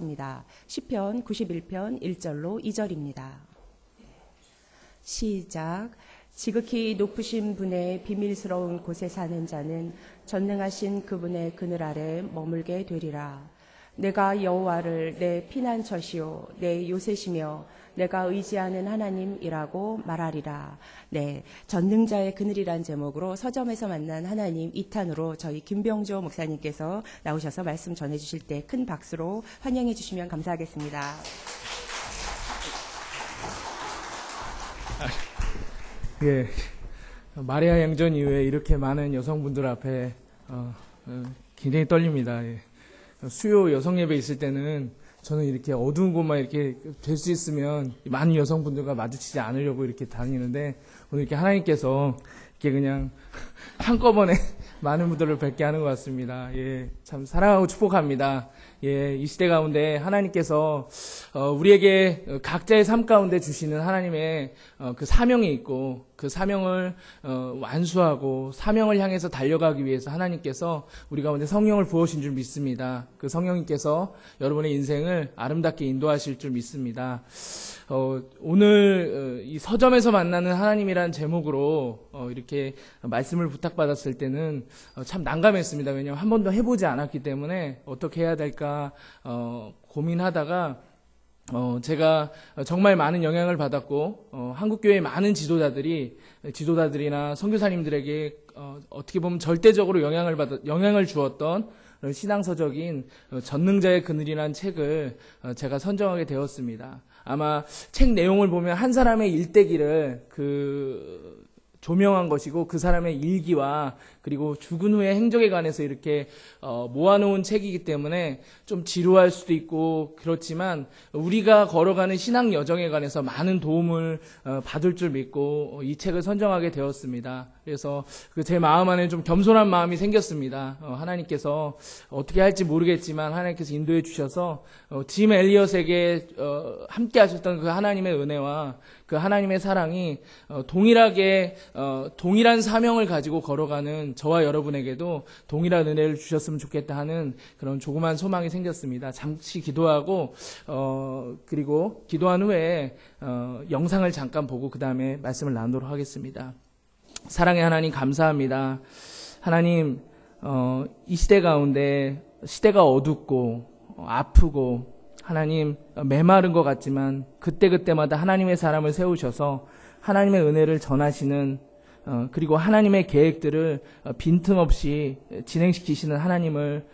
하겠습니다. 시편 91편 1절로 2절입니다. 시작. 지극히 높으신 분의 비밀스러운 곳에 사는 자는 전능하신 그분의 그늘 아래 머물게 되리라. 내가 여호와를 내 피난처시요 내 요새시며 내가 의지하는 하나님이라고 말하리라. 네, 전능자의 그늘이란 제목으로 서점에서 만난 하나님 2탄으로 저희 김병조 목사님께서 나오셔서 말씀 전해주실 때 큰 박수로 환영해 주시면 감사하겠습니다. 예, 마리아 양전 이후에 이렇게 많은 여성분들 앞에 굉장히 떨립니다. 예. 수요 여성 예배 있을 때는 저는 이렇게 어두운 곳만 이렇게 될 수 있으면 많은 여성분들과 마주치지 않으려고 이렇게 다니는데 오늘 이렇게 하나님께서 이렇게 그냥 한꺼번에 많은 분들을 뵙게 하는 것 같습니다. 예, 참 사랑하고 축복합니다. 예, 이 시대 가운데 하나님께서 우리에게 각자의 삶 가운데 주시는 하나님의 그 사명이 있고 그 사명을 완수하고 사명을 향해서 달려가기 위해서 하나님께서 우리 가운데 성령을 부으신 줄 믿습니다. 그 성령님께서 여러분의 인생을 아름답게 인도하실 줄 믿습니다. 오늘 이 서점에서 만나는 하나님이라는 제목으로 이렇게 말씀을 부탁받았을 때는 참 난감했습니다. 왜냐하면 한 번도 해보지 않았기 때문에 어떻게 해야 될까 고민하다가 제가 정말 많은 영향을 받았고 한국교회의 많은 지도자들이나 선교사님들에게 어떻게 보면 절대적으로 영향을 주었던 신앙서적인 전능자의 그늘이라는 책을 제가 선정하게 되었습니다. 아마 책 내용을 보면 한 사람의 일대기를 조명한 것이고 그 사람의 일기와 그리고 죽은 후의 행적에 관해서 이렇게 모아놓은 책이기 때문에 좀 지루할 수도 있고 그렇지만 우리가 걸어가는 신앙 여정에 관해서 많은 도움을 받을 줄 믿고 이 책을 선정하게 되었습니다. 그래서 제 마음 안에 좀 겸손한 마음이 생겼습니다. 하나님께서 어떻게 할지 모르겠지만 하나님께서 인도해 주셔서 짐 엘리엇에게 함께 하셨던 그 하나님의 은혜와 그 하나님의 사랑이 동일한 사명을 가지고 걸어가는 저와 여러분에게도 동일한 은혜를 주셨으면 좋겠다 하는 그런 조그만 소망이 생겼습니다. 잠시 기도하고 그리고 기도한 후에 영상을 잠깐 보고 그 다음에 말씀을 나누도록 하겠습니다. 사랑의 하나님 감사합니다. 하나님 이 시대 가운데 시대가 어둡고 아프고 하나님 메마른 것 같지만 그때그때마다 하나님의 사람을 세우셔서 하나님의 은혜를 전하시는 그리고 하나님의 계획들을 빈틈없이 진행시키시는 하나님을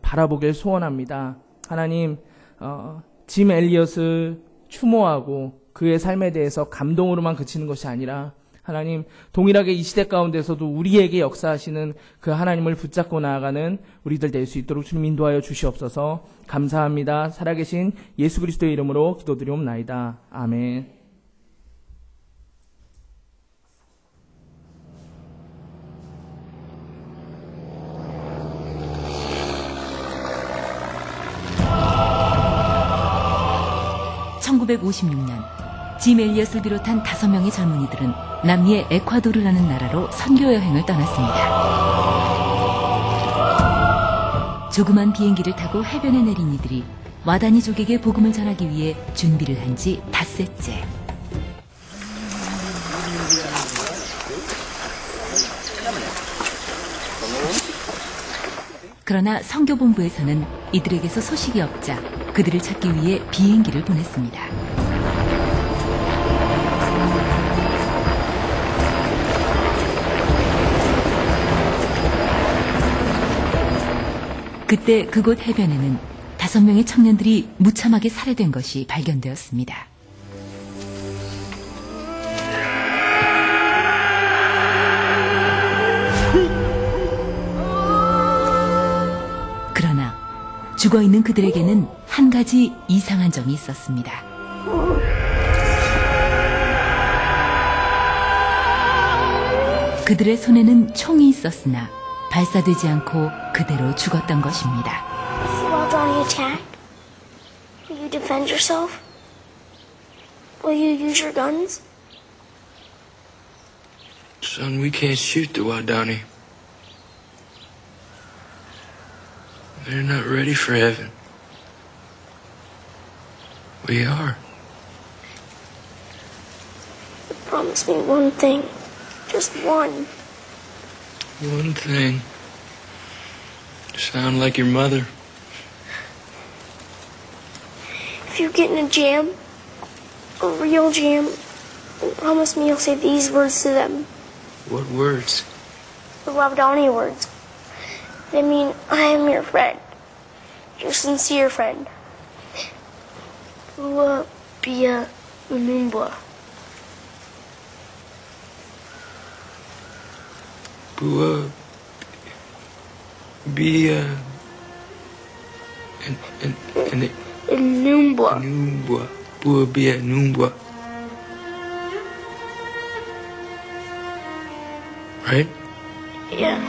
바라보길 소원합니다. 하나님 짐 엘리엇을 추모하고 그의 삶에 대해서 감동으로만 그치는 것이 아니라 하나님 동일하게 이 시대 가운데서도 우리에게 역사하시는 그 하나님을 붙잡고 나아가는 우리들 될 수 있도록 주님 인도하여 주시옵소서. 감사합니다. 살아계신 예수 그리스도의 이름으로 기도드리옵나이다. 아멘. (1956년) 짐 엘리엇을 비롯한 5명의 젊은이들은 남미의 에콰도르라는 나라로 선교 여행을 떠났습니다. 조그만 비행기를 타고 해변에 내린 이들이 와다니족에게 복음을 전하기 위해 준비를 한 지 닷새째. 그러나 선교본부에서는 이들에게서 소식이 없자 그들을 찾기 위해 비행기를 보냈습니다. 그때 그곳 해변에는 5명의 청년들이 무참하게 살해된 것이 발견되었습니다. 그러나 죽어있는 그들에게는 한 가지 이상한 점이 있었습니다. 그들의 손에는 총이 있었으나 발사되지 않고 그대로 죽었던 것입니다. Well, Donnie, attack. Will you defend yourself? Will you use your guns? Son, we can't shoot the Wadani. They're not ready for heaven. We are. Promise me one thing. Just one. One thing. Sound like your mother. If you get in a jam, a real jam, then promise me you'll say these words to them. What words? The Rob Downey words. They mean, I am your friend. Your sincere friend. Bua Bia Unumbwa. Bua. Bia. And Unumbwa. Numbwa. Bua Bia Numbwa. Right? Yeah.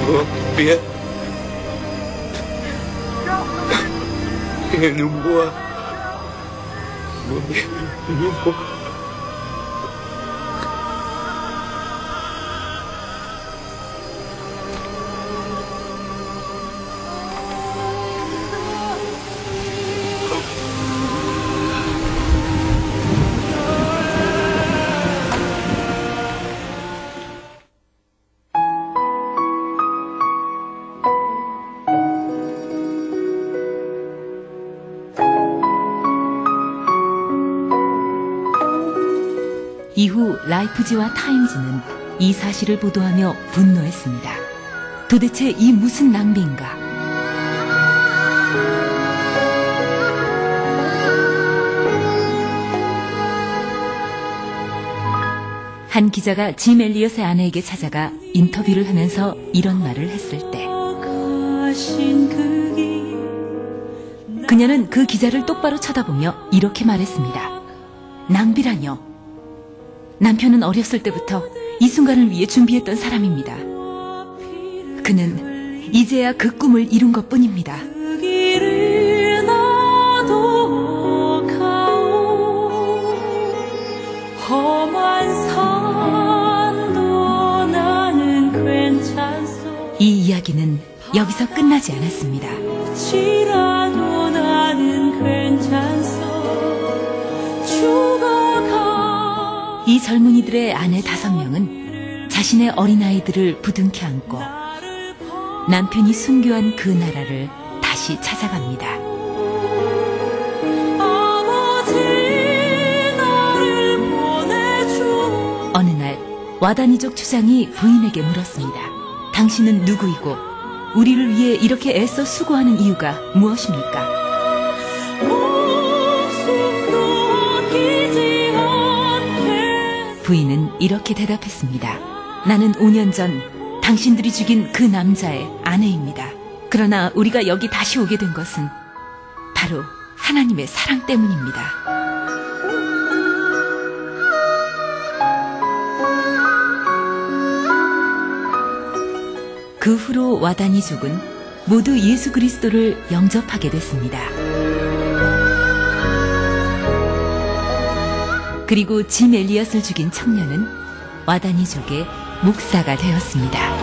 Bua Bia. Numbwa. Bua Bia Numbwa. 이후 라이프지와 타임즈는 이 사실을 보도하며 분노했습니다. 도대체 이 무슨 낭비인가? 한 기자가 짐 엘리엇의 아내에게 찾아가 인터뷰를 하면서 이런 말을 했을 때 그녀는 그 기자를 똑바로 쳐다보며 이렇게 말했습니다. 낭비라뇨. 남편은 어렸을 때부터 이 순간을 위해 준비했던 사람입니다. 그는 이제야 그 꿈을 이룬 것뿐입니다. 이 이야기는 여기서 끝나지 않았습니다. 이 젊은이들의 아내 5명은 자신의 어린아이들을 부둥켜 안고 남편이 순교한 그 나라를 다시 찾아갑니다. 어느 날 와다니족 추장이 부인에게 물었습니다. 당신은 누구이고 우리를 위해 이렇게 애써 수고하는 이유가 무엇입니까? 부인은 이렇게 대답했습니다. 나는 5년 전 당신들이 죽인 그 남자의 아내입니다. 그러나 우리가 여기 다시 오게 된 것은 바로 하나님의 사랑 때문입니다. 그 후로 와다니족은 모두 예수 그리스도를 영접하게 됐습니다. 그리고 짐 엘리엇을 죽인 청년은 와다니족의 목사가 되었습니다.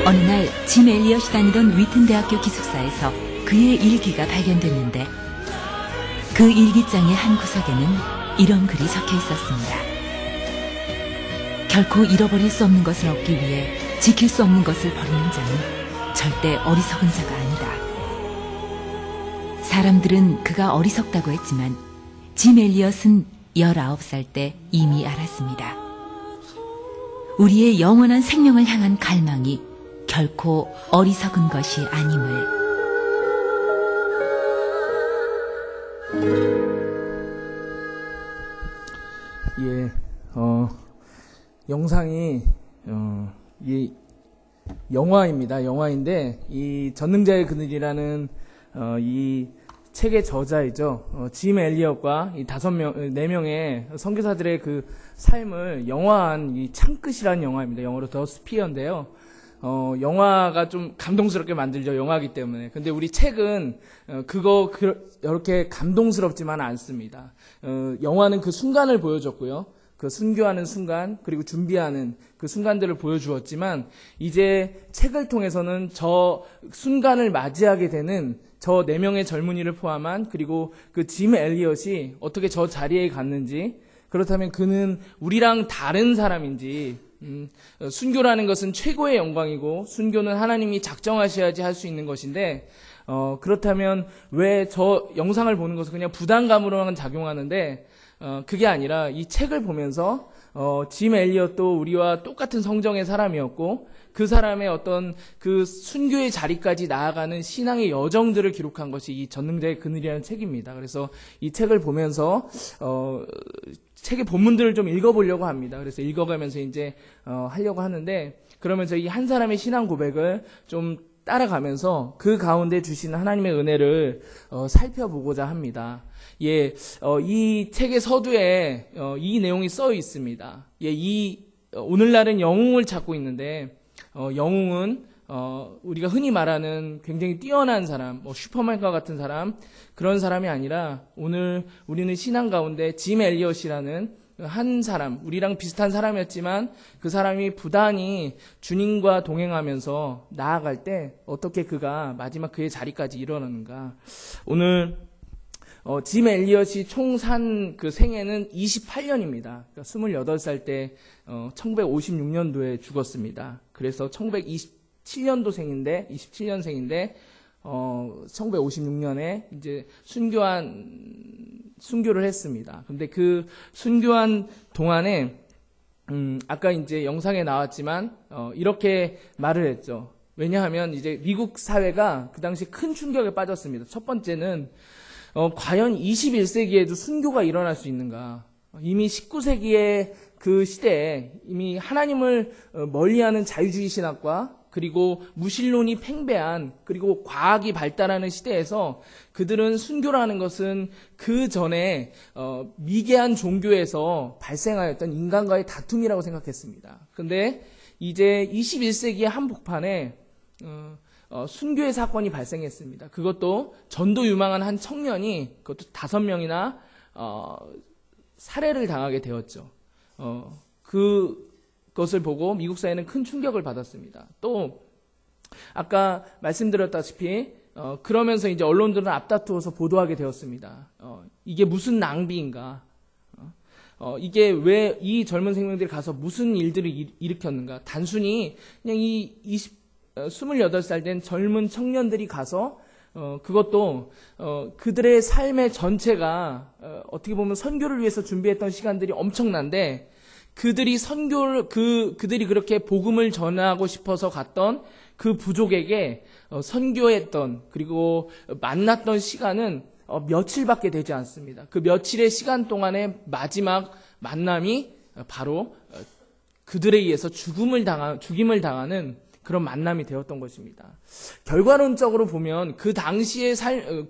어느 날 짐 엘리엇이 다니던 위튼 대학교 기숙사에서 그의 일기가 발견됐는데 그 일기장의 한 구석에는 이런 글이 적혀 있었습니다. 결코 잃어버릴 수 없는 것을 얻기 위해 지킬 수 없는 것을 버리는 자는 절대 어리석은 자가 아니다. 사람들은 그가 어리석다고 했지만 짐 엘리엇은 19살 때 이미 알았습니다. 우리의 영원한 생명을 향한 갈망이 결코 어리석은 것이 아님을. 예, 영상이 이 영화입니다. 영화인데 이 전능자의 그늘이라는 이 책의 저자이죠. 짐 엘리엇과 이 4명의 선교사들의 그 삶을 영화한 이 창끝이라는 영화입니다. 영어로 더 스피어인데요. 영화가 좀 감동스럽게 만들죠. 영화이기 때문에. 근데 우리 책은 이렇게 감동스럽지만 않습니다. 영화는 그 순간을 보여줬고요. 그 순교하는 순간 그리고 준비하는 그 순간들을 보여주었지만 이제 책을 통해서는 저 순간을 맞이하게 되는 저 4명의 젊은이를 포함한 그리고 그 짐 엘리엇이 어떻게 저 자리에 갔는지, 그렇다면 그는 우리랑 다른 사람인지, 순교라는 것은 최고의 영광이고 순교는 하나님이 작정하셔야지 할 수 있는 것인데 그렇다면 왜 저 영상을 보는 것은 그냥 부담감으로만 작용하는데 그게 아니라 이 책을 보면서 짐 엘리엇도 우리와 똑같은 성정의 사람이었고 그 사람의 어떤 그 순교의 자리까지 나아가는 신앙의 여정들을 기록한 것이 이 전능자의 그늘이라는 책입니다. 그래서 이 책을 보면서 책의 본문들을 좀 읽어보려고 합니다. 그래서 읽어가면서 이제 하려고 하는데, 그러면서 이 한 사람의 신앙 고백을 좀 따라가면서 그 가운데 주시는 하나님의 은혜를 살펴보고자 합니다. 예, 이 책의 서두에 이 내용이 써 있습니다. 예, 오늘날은 영웅을 찾고 있는데 영웅은 우리가 흔히 말하는 굉장히 뛰어난 사람, 슈퍼맨과 같은 사람, 그런 사람이 아니라 오늘 우리는 신앙 가운데 짐 엘리엇이라는 한 사람, 우리랑 비슷한 사람이었지만 그 사람이 부단히 주님과 동행하면서 나아갈 때 어떻게 그가 마지막 그의 자리까지 이르렀는가. 오늘 짐 엘리엇이 총 산 그 생애는 28년입니다. 그러니까 28살 때 1956년도에 죽었습니다. 그래서 1927년도생인데 27년생인데 1956년에 이제 순교를 했습니다. 근데 그 순교한 동안에 아까 이제 영상에 나왔지만 이렇게 말을 했죠. 왜냐하면 이제 미국 사회가 그 당시 큰 충격에 빠졌습니다. 첫 번째는 과연 21세기에도 순교가 일어날 수 있는가? 이미 19세기의 그 시대에 이미 하나님을 멀리하는 자유주의 신학과 그리고 무신론이 팽배한 그리고 과학이 발달하는 시대에서 그들은 순교라는 것은 그 전에 미개한 종교에서 발생하였던 인간과의 다툼이라고 생각했습니다. 그런데 이제 21세기의 한복판에 순교의 사건이 발생했습니다. 그것도 전도 유망한 한 청년이 그것도 5명이나 살해를 당하게 되었죠. 그것을 보고 미국 사회는 큰 충격을 받았습니다. 또 아까 말씀드렸다시피 그러면서 이제 언론들은 앞다투어서 보도하게 되었습니다. 이게 무슨 낭비인가? 이게 왜 이 젊은 생명들이 가서 무슨 일들을 일으켰는가? 단순히 그냥 이 28살 된 젊은 청년들이 가서 그것도 그들의 삶의 전체가 어떻게 보면 선교를 위해서 준비했던 시간들이 엄청난데 그들이 그들이 그렇게 복음을 전하고 싶어서 갔던 그 부족에게 선교했던 그리고 만났던 시간은 며칠밖에 되지 않습니다. 그 며칠의 시간 동안의 마지막 만남이 바로 그들에 의해서 죽임을 당하는 그런 만남이 되었던 것입니다. 결과론적으로 보면 그 당시의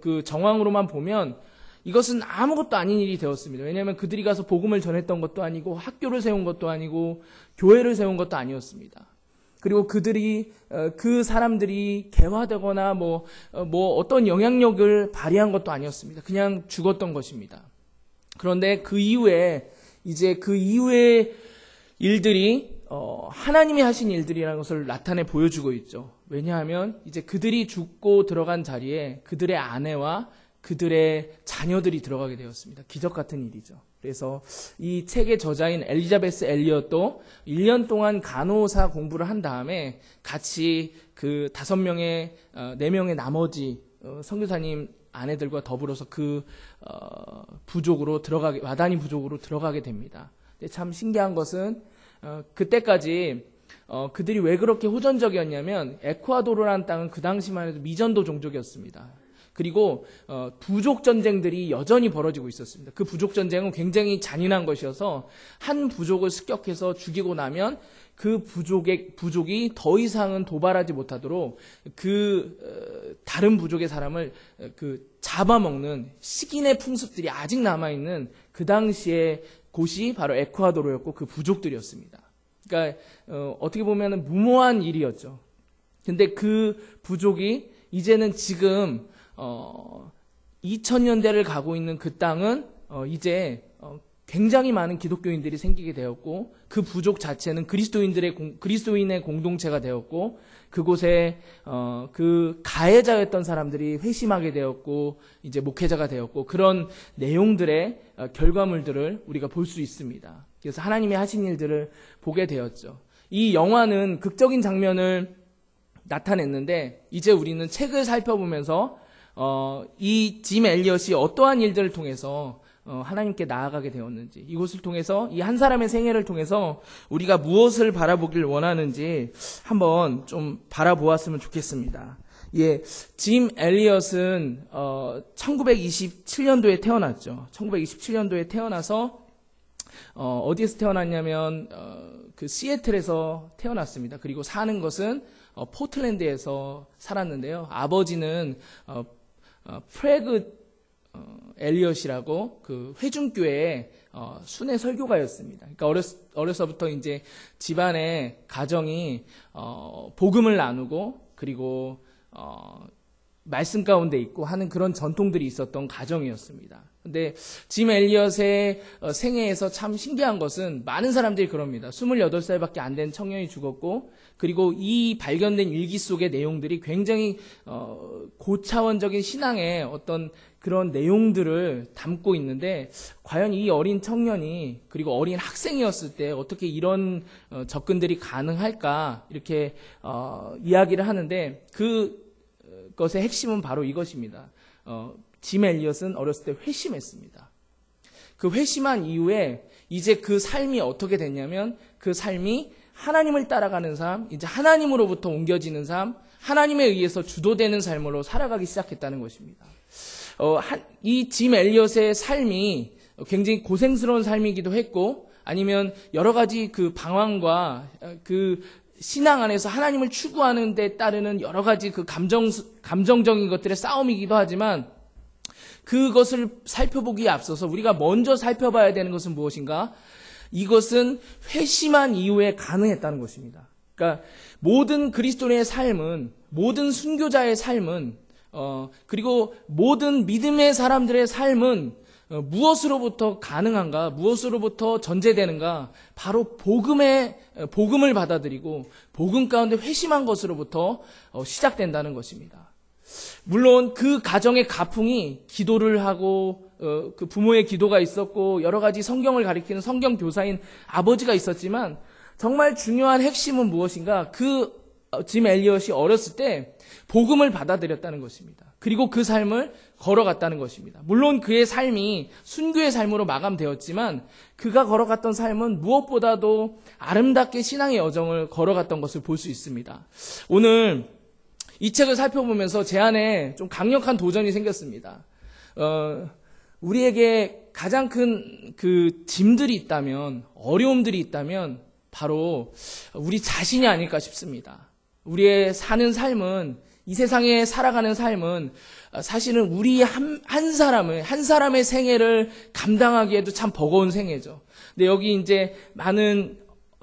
그 정황으로만 보면 이것은 아무것도 아닌 일이 되었습니다. 왜냐하면 그들이 가서 복음을 전했던 것도 아니고 학교를 세운 것도 아니고 교회를 세운 것도 아니었습니다. 그리고 그 사람들이 개화되거나 뭐 어떤 영향력을 발휘한 것도 아니었습니다. 그냥 죽었던 것입니다. 그런데 그 이후에 일들이 하나님이 하신 일들이라는 것을 나타내 보여주고 있죠. 왜냐하면 이제 그들이 죽고 들어간 자리에 그들의 아내와 그들의 자녀들이 들어가게 되었습니다. 기적 같은 일이죠. 그래서 이 책의 저자인 엘리자베스 엘리엇도 1년 동안 간호사 공부를 한 다음에 같이 그 4명의 나머지 선교사님 아내들과 더불어서 그 와다니 부족으로 들어가게 됩니다. 근데 참 신기한 것은 그때까지 그들이 왜 그렇게 호전적이었냐면 에쿠아도르라는 땅은 그 당시만 해도 미전도 종족이었습니다. 그리고 부족 전쟁들이 여전히 벌어지고 있었습니다. 그 부족 전쟁은 굉장히 잔인한 것이어서 한 부족을 습격해서 죽이고 나면 그 부족이 더 이상은 도발하지 못하도록 다른 부족의 사람을 잡아먹는 식인의 풍습들이 아직 남아있는 그 당시의 곳이 바로 에쿠아도르였고 그 부족들이었습니다. 그러니까 어떻게 보면 무모한 일이었죠. 근데 그 부족이 이제는 지금 2000년대를 가고 있는 그 땅은 이제 굉장히 많은 기독교인들이 생기게 되었고 그 부족 자체는 그리스도인의 공동체가 되었고 그곳에 그 가해자였던 사람들이 회심하게 되었고 이제 목회자가 되었고 그런 내용들의 결과물들을 우리가 볼 수 있습니다. 그래서 하나님이 하신 일들을 보게 되었죠. 이 영화는 극적인 장면을 나타냈는데 이제 우리는 책을 살펴보면서 이 짐 엘리엇이 어떠한 일들을 통해서 하나님께 나아가게 되었는지 이것을 통해서 이 한 사람의 생애를 통해서 우리가 무엇을 바라보길 원하는지 한번 좀 바라보았으면 좋겠습니다. 예, 짐 엘리엇은 1927년도에 태어났죠. 1927년도에 태어나서 어디에서 태어났냐면 그 시애틀에서 태어났습니다. 그리고 사는 것은 포틀랜드에서 살았는데요. 아버지는 프레그 엘리엇이라고 그 회중교회의 순회 설교가였습니다. 그러니까 어려서부터 이제 집안의 가정이 복음을 나누고 그리고 말씀 가운데 있고 하는 그런 전통들이 있었던 가정이었습니다. 근데 짐 엘리엇의 생애에서 참 신기한 것은 많은 사람들이 그럽니다. 28살밖에 안 된 청년이 죽었고 그리고 이 발견된 일기 속의 내용들이 굉장히 고차원적인 신앙의 어떤 그런 내용들을 담고 있는데 과연 이 어린 청년이 그리고 어린 학생이었을 때 어떻게 이런 접근들이 가능할까 이렇게 이야기를 하는데 그것의 핵심은 바로 이것입니다. 짐 엘리엇은 어렸을 때 회심했습니다. 그 회심한 이후에 이제 그 삶이 어떻게 됐냐면 그 삶이 하나님을 따라가는 삶, 이제 하나님으로부터 옮겨지는 삶, 하나님에 의해서 주도되는 삶으로 살아가기 시작했다는 것입니다. 이 짐 엘리엇의 삶이 굉장히 고생스러운 삶이기도 했고 아니면 여러 가지 그 방황과 그 신앙 안에서 하나님을 추구하는 데 따르는 여러 가지 그 감정적인 것들의 싸움이기도 하지만 그것을 살펴보기에 앞서서 우리가 먼저 살펴봐야 되는 것은 무엇인가? 이것은 회심한 이후에 가능했다는 것입니다. 그러니까 모든 그리스도인의 삶은, 모든 순교자의 삶은, 그리고 모든 믿음의 사람들의 삶은 무엇으로부터 가능한가? 무엇으로부터 전제되는가? 바로 복음을 받아들이고 복음 가운데 회심한 것으로부터 시작된다는 것입니다. 물론 그 가정의 가풍이 기도를 하고 그 부모의 기도가 있었고 여러 가지 성경을 가리키는 성경 교사인 아버지가 있었지만 정말 중요한 핵심은 무엇인가? 그 짐 엘리엇이 어렸을 때 복음을 받아들였다는 것입니다. 그리고 그 삶을 걸어갔다는 것입니다. 물론 그의 삶이 순교의 삶으로 마감되었지만 그가 걸어갔던 삶은 무엇보다도 아름답게 신앙의 여정을 걸어갔던 것을 볼 수 있습니다. 오늘 이 책을 살펴보면서 제 안에 좀 강력한 도전이 생겼습니다. 우리에게 가장 큰 그 짐들이 있다면, 어려움들이 있다면 바로 우리 자신이 아닐까 싶습니다. 우리의 사는 삶은, 이 세상에 살아가는 삶은 사실은 우리 한 사람의 생애를 감당하기에도 참 버거운 생애죠. 근데 여기 이제 많은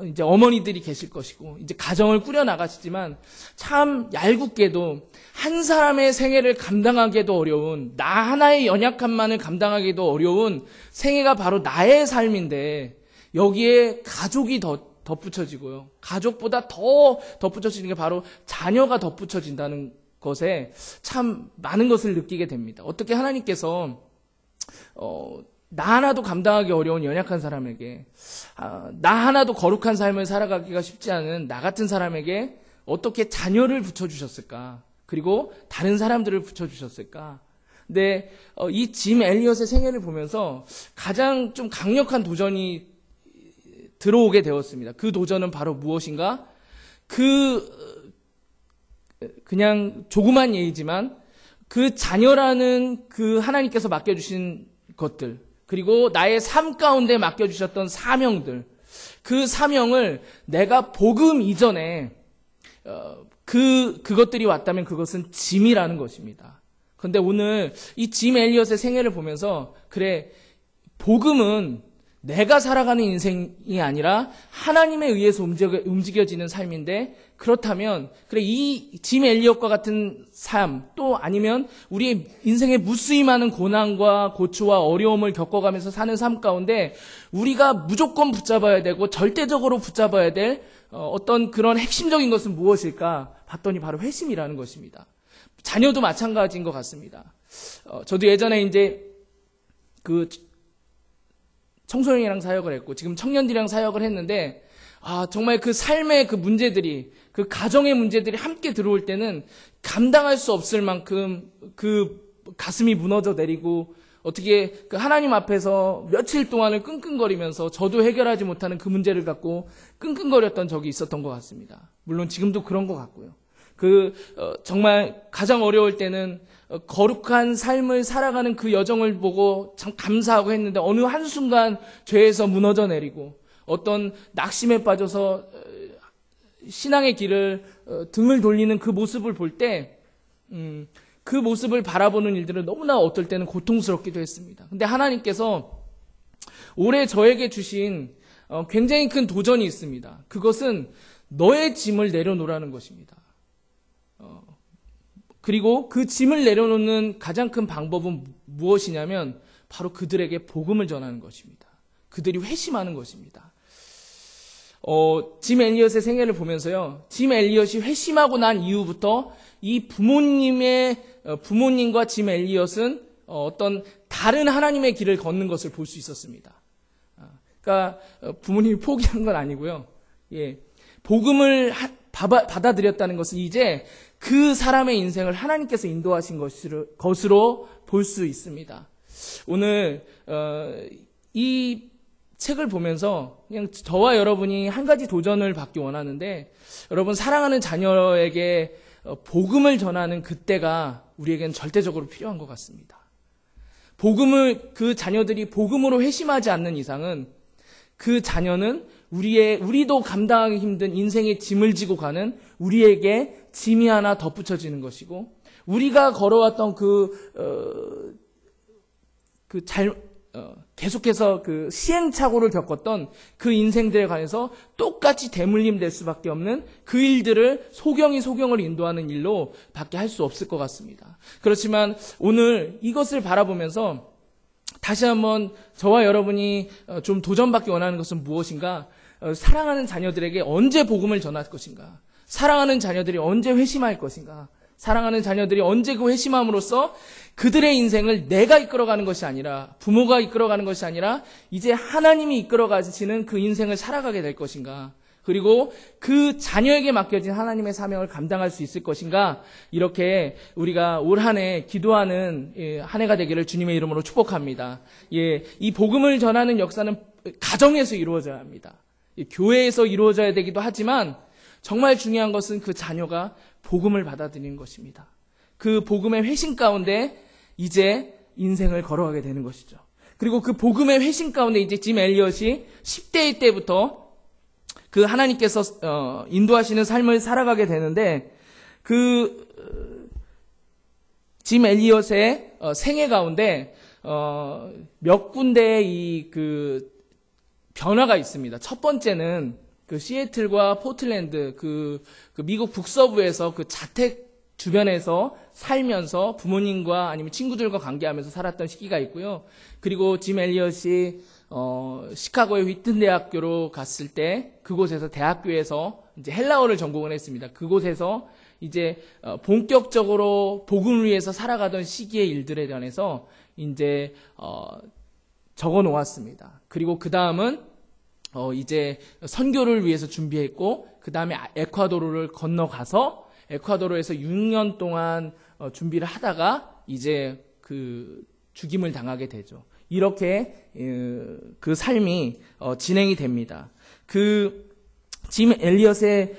이제 어머니들이 계실 것이고 이제 가정을 꾸려 나가시지만 참 얄궂게도 한 사람의 생애를 감당하기에도 어려운, 나 하나의 연약함만을 감당하기도 어려운 생애가 바로 나의 삶인데 여기에 가족이 덧붙여지고요. 가족보다 더 덧붙여지는 게 바로 자녀가 덧붙여진다는 것에 참 많은 것을 느끼게 됩니다. 어떻게 하나님께서 나 하나도 감당하기 어려운 연약한 사람에게, 나 하나도 거룩한 삶을 살아가기가 쉽지 않은 나 같은 사람에게 어떻게 자녀를 붙여주셨을까? 그리고 다른 사람들을 붙여주셨을까? 근데 이 짐 엘리엇의 생애를 보면서 가장 좀 강력한 도전이 들어오게 되었습니다. 그 도전은 바로 무엇인가? 그냥 조그만 예이지만 그 자녀라는 그 하나님께서 맡겨주신 것들, 그리고 나의 삶 가운데 맡겨주셨던 사명들, 그 사명을 내가 복음 이전에 그것들이 왔다면 그것은 짐이라는 것입니다. 그런데 오늘 이 짐 엘리엇의 생애를 보면서 그래, 복음은 내가 살아가는 인생이 아니라 하나님에 의해서 움직여지는 삶인데, 그렇다면 그래 이 짐 엘리엇과 같은 삶, 또 아니면 우리의 인생에 무수히 많은 고난과 고초와 어려움을 겪어가면서 사는 삶 가운데 우리가 무조건 붙잡아야 되고 절대적으로 붙잡아야 될 어떤 그런 핵심적인 것은 무엇일까 봤더니 바로 회심이라는 것입니다. 자녀도 마찬가지인 것 같습니다. 저도 예전에 이제 그 청소년이랑 사역을 했고 지금 청년들이랑 사역을 했는데, 정말 그 삶의 그 문제들이, 그 가정의 문제들이 함께 들어올 때는 감당할 수 없을 만큼 그 가슴이 무너져 내리고, 어떻게 그 하나님 앞에서 며칠 동안을 끙끙거리면서 저도 해결하지 못하는 그 문제를 갖고 끙끙거렸던 적이 있었던 것 같습니다. 물론 지금도 그런 것 같고요. 정말 가장 어려울 때는 거룩한 삶을 살아가는 그 여정을 보고 참 감사하고 했는데, 어느 한순간 죄에서 무너져 내리고 어떤 낙심에 빠져서 신앙의 길을 등을 돌리는 그 모습을 볼 때, 그 모습을 바라보는 일들은 너무나 어떨 때는 고통스럽기도 했습니다. 근데 하나님께서 올해 저에게 주신 굉장히 큰 도전이 있습니다. 그것은 너의 짐을 내려놓으라는 것입니다. 그리고 그 짐을 내려놓는 가장 큰 방법은 무엇이냐면 바로 그들에게 복음을 전하는 것입니다. 그들이 회심하는 것입니다. 짐 엘리엇의 생애를 보면서요, 짐 엘리엇이 회심하고 난 이후부터 이 부모님과 짐 엘리엇은 어떤 다른 하나님의 길을 걷는 것을 볼 수 있었습니다. 그러니까 부모님이 포기한 건 아니고요. 복음을 받아들였다는 것은 이제 그 사람의 인생을 하나님께서 인도하신 것으로 볼 수 있습니다. 오늘 이 책을 보면서 그냥 저와 여러분이 한 가지 도전을 받기 원하는데, 여러분 사랑하는 자녀에게 복음을 전하는 그때가 우리에겐 절대적으로 필요한 것 같습니다. 그 자녀들이 복음으로 회심하지 않는 이상은 그 자녀는 우리도 감당하기 힘든 인생의 짐을 지고 가는 우리에게 짐이 하나 덧붙여지는 것이고, 우리가 걸어왔던 계속해서 그 시행착오를 겪었던 그 인생들에 관해서 똑같이 대물림 될 수밖에 없는 그 일들을 소경을 인도하는 일로 밖에 할 수 없을 것 같습니다. 그렇지만 오늘 이것을 바라보면서 다시 한번 저와 여러분이 좀 도전받기 원하는 것은 무엇인가? 사랑하는 자녀들에게 언제 복음을 전할 것인가? 사랑하는 자녀들이 언제 회심할 것인가? 사랑하는 자녀들이 언제 그 회심함으로써 그들의 인생을 내가 이끌어가는 것이 아니라, 부모가 이끌어가는 것이 아니라 이제 하나님이 이끌어가시는 그 인생을 살아가게 될 것인가? 그리고 그 자녀에게 맡겨진 하나님의 사명을 감당할 수 있을 것인가? 이렇게 우리가 올 한 해 기도하는 한 해가 되기를 주님의 이름으로 축복합니다. 이 복음을 전하는 역사는 가정에서 이루어져야 합니다. 교회에서 이루어져야 되기도 하지만 정말 중요한 것은 그 자녀가 복음을 받아들이는 것입니다. 그 복음의 회심 가운데 이제 인생을 걸어가게 되는 것이죠. 그리고 그 복음의 회심 가운데 이제 짐 엘리엇이 10대일 때부터 그 하나님께서 인도하시는 삶을 살아가게 되는데, 그 짐 엘리엇의 생애 가운데 몇 군데의 그 변화가 있습니다. 첫 번째는 그 시애틀과 포틀랜드, 그 미국 북서부에서 그 자택 주변에서 살면서 부모님과 아니면 친구들과 관계하면서 살았던 시기가 있고요. 그리고 짐 엘리엇이 시카고의 휘튼 대학교로 갔을 때 그곳에서 대학교에서 이제 헬라어를 전공을 했습니다. 그곳에서 이제 본격적으로 복음을 위해서 살아가던 시기의 일들에 관해서 이제 적어 놓았습니다. 그리고 그 다음은 이제 선교를 위해서 준비했고, 그 다음에 에콰도르를 건너가서 에콰도르에서 6년 동안 준비를 하다가 이제 그 죽임을 당하게 되죠. 이렇게 그 삶이 진행이 됩니다. 그 짐 엘리엇의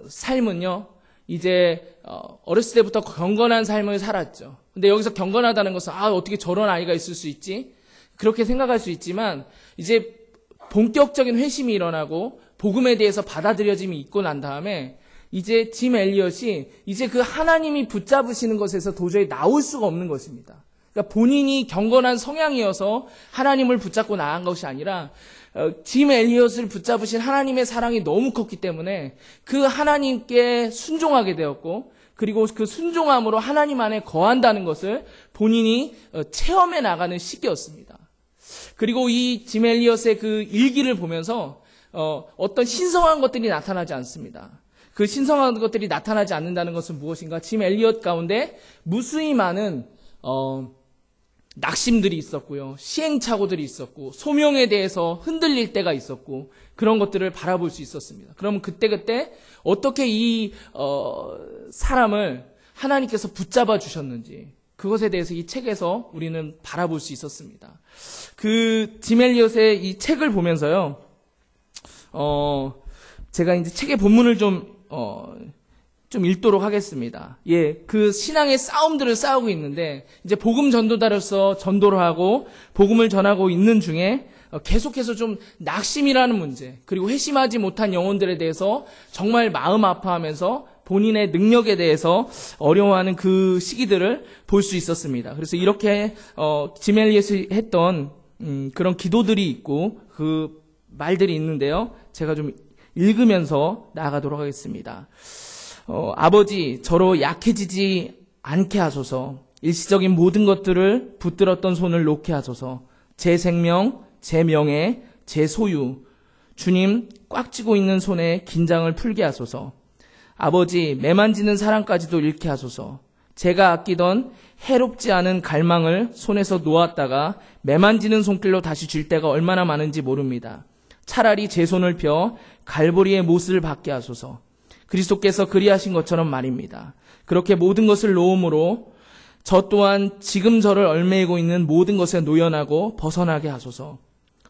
삶은요, 이제 어렸을 때부터 경건한 삶을 살았죠. 근데 여기서 경건하다는 것은 어떻게 저런 아이가 있을 수 있지? 그렇게 생각할 수 있지만, 이제 본격적인 회심이 일어나고 복음에 대해서 받아들여짐이 있고 난 다음에 이제 짐 엘리엇이 이제 그 하나님이 붙잡으시는 것에서 도저히 나올 수가 없는 것입니다. 그러니까 본인이 경건한 성향이어서 하나님을 붙잡고 나아간 것이 아니라 짐 엘리엇을 붙잡으신 하나님의 사랑이 너무 컸기 때문에 그 하나님께 순종하게 되었고, 그리고 그 순종함으로 하나님 안에 거한다는 것을 본인이 체험해 나가는 시기였습니다. 그리고 이 짐 엘리엇의 그 일기를 보면서 어떤 신성한 것들이 나타나지 않습니다. 그 신성한 것들이 나타나지 않는다는 것은 무엇인가? 짐 엘리엇 가운데 무수히 많은 낙심들이 있었고요, 시행착오들이 있었고, 소명에 대해서 흔들릴 때가 있었고, 그런 것들을 바라볼 수 있었습니다. 그러면 그때 어떻게 이 사람을 하나님께서 붙잡아 주셨는지, 그것에 대해서 이 책에서 우리는 바라볼 수 있었습니다. 그 짐 엘리엇의 이 책을 보면서요, 제가 이제 책의 본문을 좀 읽도록 하겠습니다. 그 신앙의 싸움들을 싸우고 있는데, 이제 복음 전도자로서 전도를 하고 복음을 전하고 있는 중에 계속해서 좀 낙심이라는 문제, 그리고 회심하지 못한 영혼들에 대해서 정말 마음 아파하면서 본인의 능력에 대해서 어려워하는 그 시기들을 볼 수 있었습니다. 그래서 이렇게 짐 엘리엇이 했던 그런 기도들이 있고 그 말들이 있는데요, 제가 좀 읽으면서 나아가도록 하겠습니다. 아버지, 저로 약해지지 않게 하소서. 일시적인 모든 것들을 붙들었던 손을 놓게 하소서. 제 생명, 제 명예, 제 소유, 주님 꽉 쥐고 있는 손에 긴장을 풀게 하소서. 아버지, 매만지는 사랑까지도 잃게 하소서. 제가 아끼던 해롭지 않은 갈망을 손에서 놓았다가 매만지는 손길로 다시 쥘 때가 얼마나 많은지 모릅니다. 차라리 제 손을 펴 갈보리의 못을 받게 하소서. 그리스도께서 그리하신 것처럼 말입니다. 그렇게 모든 것을 놓음으로 저 또한 지금 저를 얽매이고 있는 모든 것에 노연하고 벗어나게 하소서.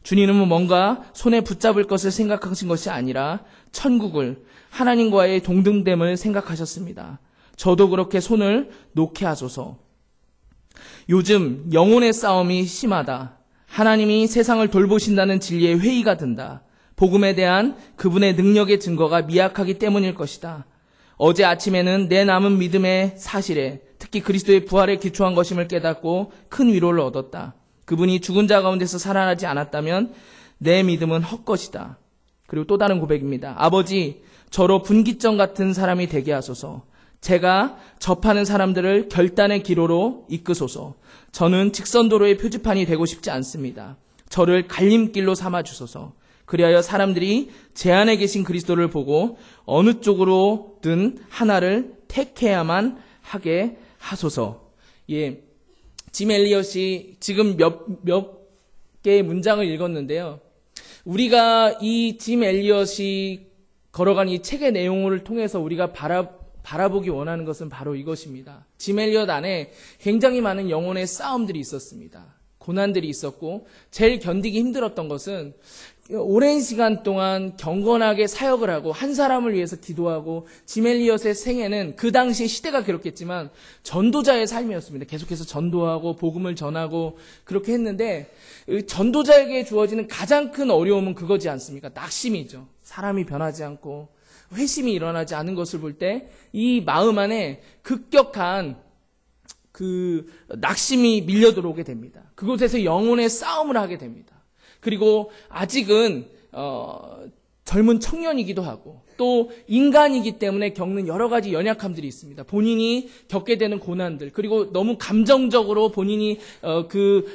주님은 뭔가 손에 붙잡을 것을 생각하신 것이 아니라 천국을, 하나님과의 동등됨을 생각하셨습니다. 저도 그렇게 손을 놓게 하소서. 요즘 영혼의 싸움이 심하다. 하나님이 세상을 돌보신다는 진리에 회의가 든다. 복음에 대한 그분의 능력의 증거가 미약하기 때문일 것이다. 어제 아침에는 내 남은 믿음의 사실에, 특히 그리스도의 부활에 기초한 것임을 깨닫고 큰 위로를 얻었다. 그분이 죽은 자 가운데서 살아나지 않았다면 내 믿음은 헛것이다. 그리고 또 다른 고백입니다. 아버지, 저로 분기점 같은 사람이 되게 하소서. 제가 접하는 사람들을 결단의 기로로 이끄소서. 저는 직선도로의 표지판이 되고 싶지 않습니다. 저를 갈림길로 삼아주소서. 그리하여 사람들이 제 안에 계신 그리스도를 보고 어느 쪽으로든 하나를 택해야만 하게 하소서. 짐 엘리엇이 지금 몇 개의 문장을 읽었는데요, 우리가 이 짐 엘리엇이 걸어간 이 책의 내용을 통해서 우리가 바라보기 원하는 것은 바로 이것입니다. 짐 엘리엇 안에 굉장히 많은 영혼의 싸움들이 있었습니다. 고난들이 있었고, 제일 견디기 힘들었던 것은 오랜 시간 동안 경건하게 사역을 하고 한 사람을 위해서 기도하고, 짐 엘리엇의 생애는 그 당시에 시대가 그렇겠지만 전도자의 삶이었습니다. 계속해서 전도하고 복음을 전하고 그렇게 했는데, 전도자에게 주어지는 가장 큰 어려움은 그거지 않습니까? 낙심이죠. 사람이 변하지 않고 회심이 일어나지 않은 것을 볼 때 이 마음 안에 급격한 그 낙심이 밀려 들어오게 됩니다. 그곳에서 영혼의 싸움을 하게 됩니다. 그리고 아직은 젊은 청년이기도 하고 또 인간이기 때문에 겪는 여러 가지 연약함들이 있습니다. 본인이 겪게 되는 고난들, 그리고 너무 감정적으로 본인이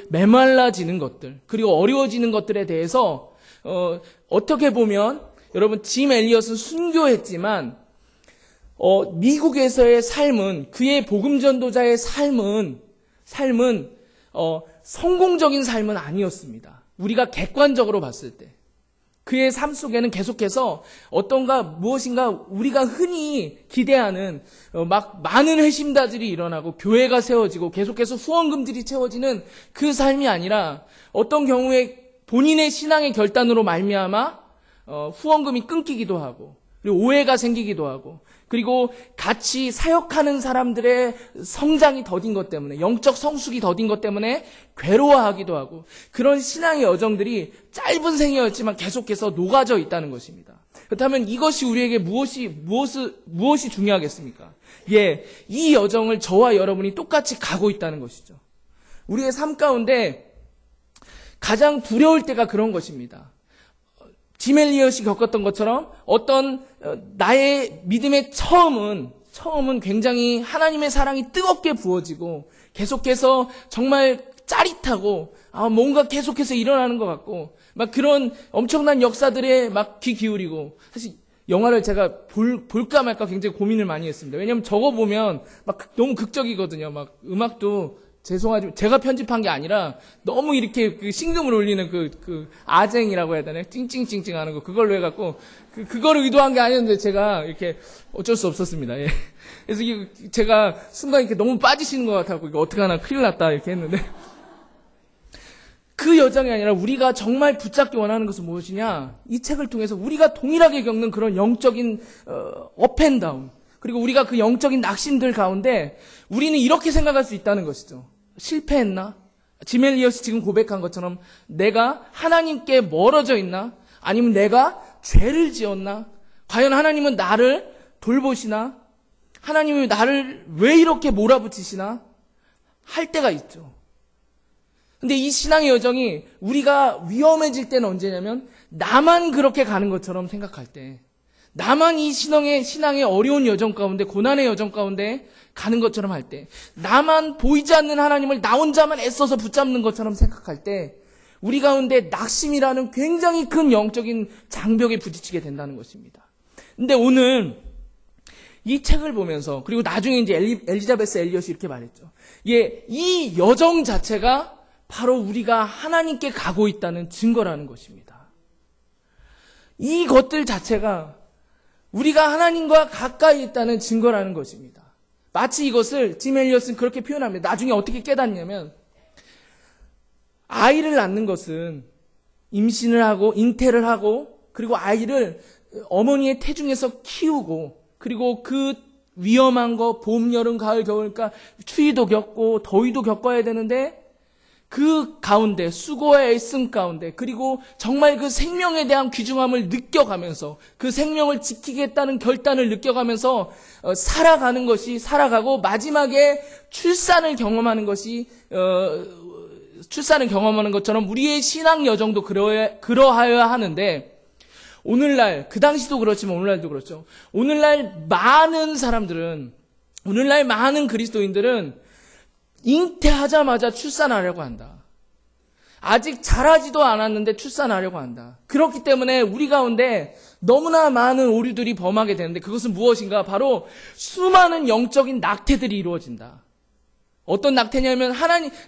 메말라지는 것들, 그리고 어려워지는 것들에 대해서 어떻게 보면 여러분, 짐 엘리엇은 순교했지만 미국에서의 삶은, 그의 복음 전도자의 삶은 성공적인 삶은 아니었습니다. 우리가 객관적으로 봤을 때 그의 삶 속에는 계속해서 무엇인가 우리가 흔히 기대하는 막 많은 회심자들이 일어나고 교회가 세워지고 계속해서 후원금들이 채워지는 그 삶이 아니라, 어떤 경우에 본인의 신앙의 결단으로 말미암아 후원금이 끊기기도 하고, 그리고 오해가 생기기도 하고, 그리고 같이 사역하는 사람들의 성장이 더딘 것 때문에, 영적 성숙이 더딘 것 때문에 괴로워하기도 하고, 그런 신앙의 여정들이 짧은 생애였지만 계속해서 녹아져 있다는 것입니다. 그렇다면 이것이 우리에게 무엇이 중요하겠습니까? 이 여정을 저와 여러분이 똑같이 가고 있다는 것이죠. 우리의 삶 가운데 가장 두려울 때가 그런 것입니다. 짐 엘리엇이 겪었던 것처럼 어떤 나의 믿음의 처음은 굉장히 하나님의 사랑이 뜨겁게 부어지고 계속해서 정말 짜릿하고 뭔가 계속해서 일어나는 것 같고 막 그런 엄청난 역사들에 막 귀 기울이고, 사실 영화를 제가 볼까 말까 굉장히 고민을 많이 했습니다. 왜냐면 저거 보면 막 너무 극적이거든요. 막 음악도 죄송하지만 제가 편집한 게 아니라 너무 이렇게 그 신금을 울리는 그 아쟁이라고 해야 되나? 찡찡찡찡 하는 거, 그걸로 해갖고 그거를 의도한 게 아니었는데 제가 이렇게 어쩔 수 없었습니다. 예. 그래서 제가 순간 이렇게 너무 빠지시는 것 같아서 이거 어떡하나 큰일 났다 이렇게 했는데, 그 여정이 아니라 우리가 정말 붙잡기 원하는 것은 무엇이냐? 이 책을 통해서 우리가 동일하게 겪는 그런 영적인 업앤다운, 그리고 우리가 그 영적인 낙심들 가운데 우리는 이렇게 생각할 수 있다는 것이죠. 실패했나? 짐 엘리엇이 지금 고백한 것처럼 내가 하나님께 멀어져 있나? 아니면 내가 죄를 지었나? 과연 하나님은 나를 돌보시나? 하나님이 나를 왜 이렇게 몰아붙이시나? 할 때가 있죠. 근데 이 신앙의 여정이 우리가 위험해질 때는 언제냐면 나만 그렇게 가는 것처럼 생각할 때, 나만 이 신앙의 어려운 여정 가운데, 고난의 여정 가운데 가는 것처럼 할 때, 나만 보이지 않는 하나님을 나 혼자만 애써서 붙잡는 것처럼 생각할 때 우리 가운데 낙심이라는 굉장히 큰 영적인 장벽에 부딪히게 된다는 것입니다. 근데 오늘 이 책을 보면서, 그리고 나중에 이제 엘리자베스 엘리엇이 이렇게 말했죠. 이 여정 자체가 바로 우리가 하나님께 가고 있다는 증거라는 것입니다. 이것들 자체가 우리가 하나님과 가까이 있다는 증거라는 것입니다. 마치 이것을 짐 엘리엇은 그렇게 표현합니다. 나중에 어떻게 깨닫냐면, 아이를 낳는 것은 임신을 하고 잉태를 하고, 그리고 아이를 어머니의 태중에서 키우고, 그리고 그 위험한 거, 봄, 여름, 가을, 겨울, 그러니까 추위도 겪고 더위도 겪어야 되는데, 그 가운데 수고와 애씀 가운데, 그리고 정말 그 생명에 대한 귀중함을 느껴가면서, 그 생명을 지키겠다는 결단을 느껴가면서 살아가는 것이, 살아가고 마지막에 출산을 경험하는 것처럼 우리의 신앙 여정도 그러하여야 하는데, 오늘날, 그 당시도 그렇지만 오늘날도 그렇죠. 오늘날 많은 그리스도인들은 잉태하자마자 출산하려고 한다. 아직 자라지도 않았는데 출산하려고 한다. 그렇기 때문에 우리 가운데 너무나 많은 오류들이 범하게 되는데, 그것은 무엇인가? 바로 수많은 영적인 낙태들이 이루어진다. 어떤 낙태냐면,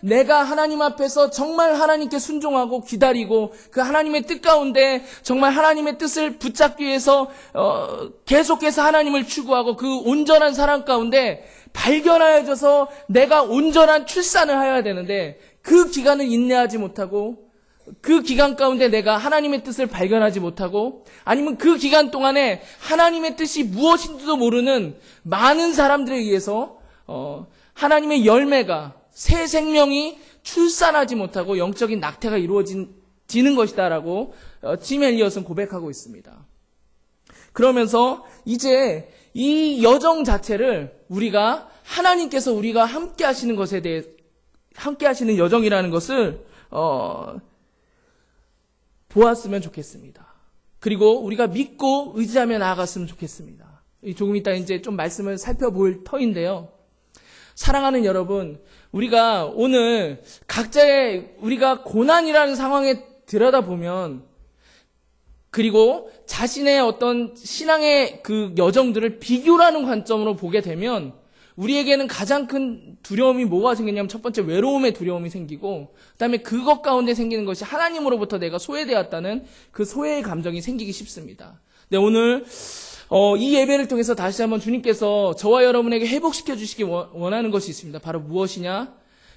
내가 하나님 앞에서 정말 하나님께 순종하고 기다리고 그 하나님의 뜻 가운데 정말 하나님의 뜻을 붙잡기 위해서 계속해서 하나님을 추구하고 그 온전한 사랑 가운데 발견하여져서 내가 온전한 출산을 하여야 되는데, 그 기간을 인내하지 못하고, 그 기간 가운데 내가 하나님의 뜻을 발견하지 못하고, 아니면 그 기간 동안에 하나님의 뜻이 무엇인지도 모르는 많은 사람들에 의해서 하나님의 열매가, 새 생명이 출산하지 못하고 영적인 낙태가 이루어지는 것이다라고 짐 엘리엇은 고백하고 있습니다. 그러면서 이제 이 여정 자체를 우리가 하나님께서 우리가 함께 하시는 것에 대해, 함께 하시는 여정이라는 것을 보았으면 좋겠습니다. 그리고 우리가 믿고 의지하며 나아갔으면 좋겠습니다. 조금 이따 이제 좀 말씀을 살펴볼 터인데요. 사랑하는 여러분, 우리가 오늘 각자의 우리가 고난이라는 상황에 들여다보면, 그리고 자신의 어떤 신앙의 그 여정들을 비교라는 관점으로 보게 되면 우리에게는 가장 큰 두려움이 뭐가 생기냐면, 첫 번째 외로움의 두려움이 생기고, 그다음에 그것 가운데 생기는 것이 하나님으로부터 내가 소외되었다는 그 소외의 감정이 생기기 쉽습니다. 근데 오늘 이 예배를 통해서 다시 한번 주님께서 저와 여러분에게 회복시켜 주시기 원하는 것이 있습니다. 바로 무엇이냐?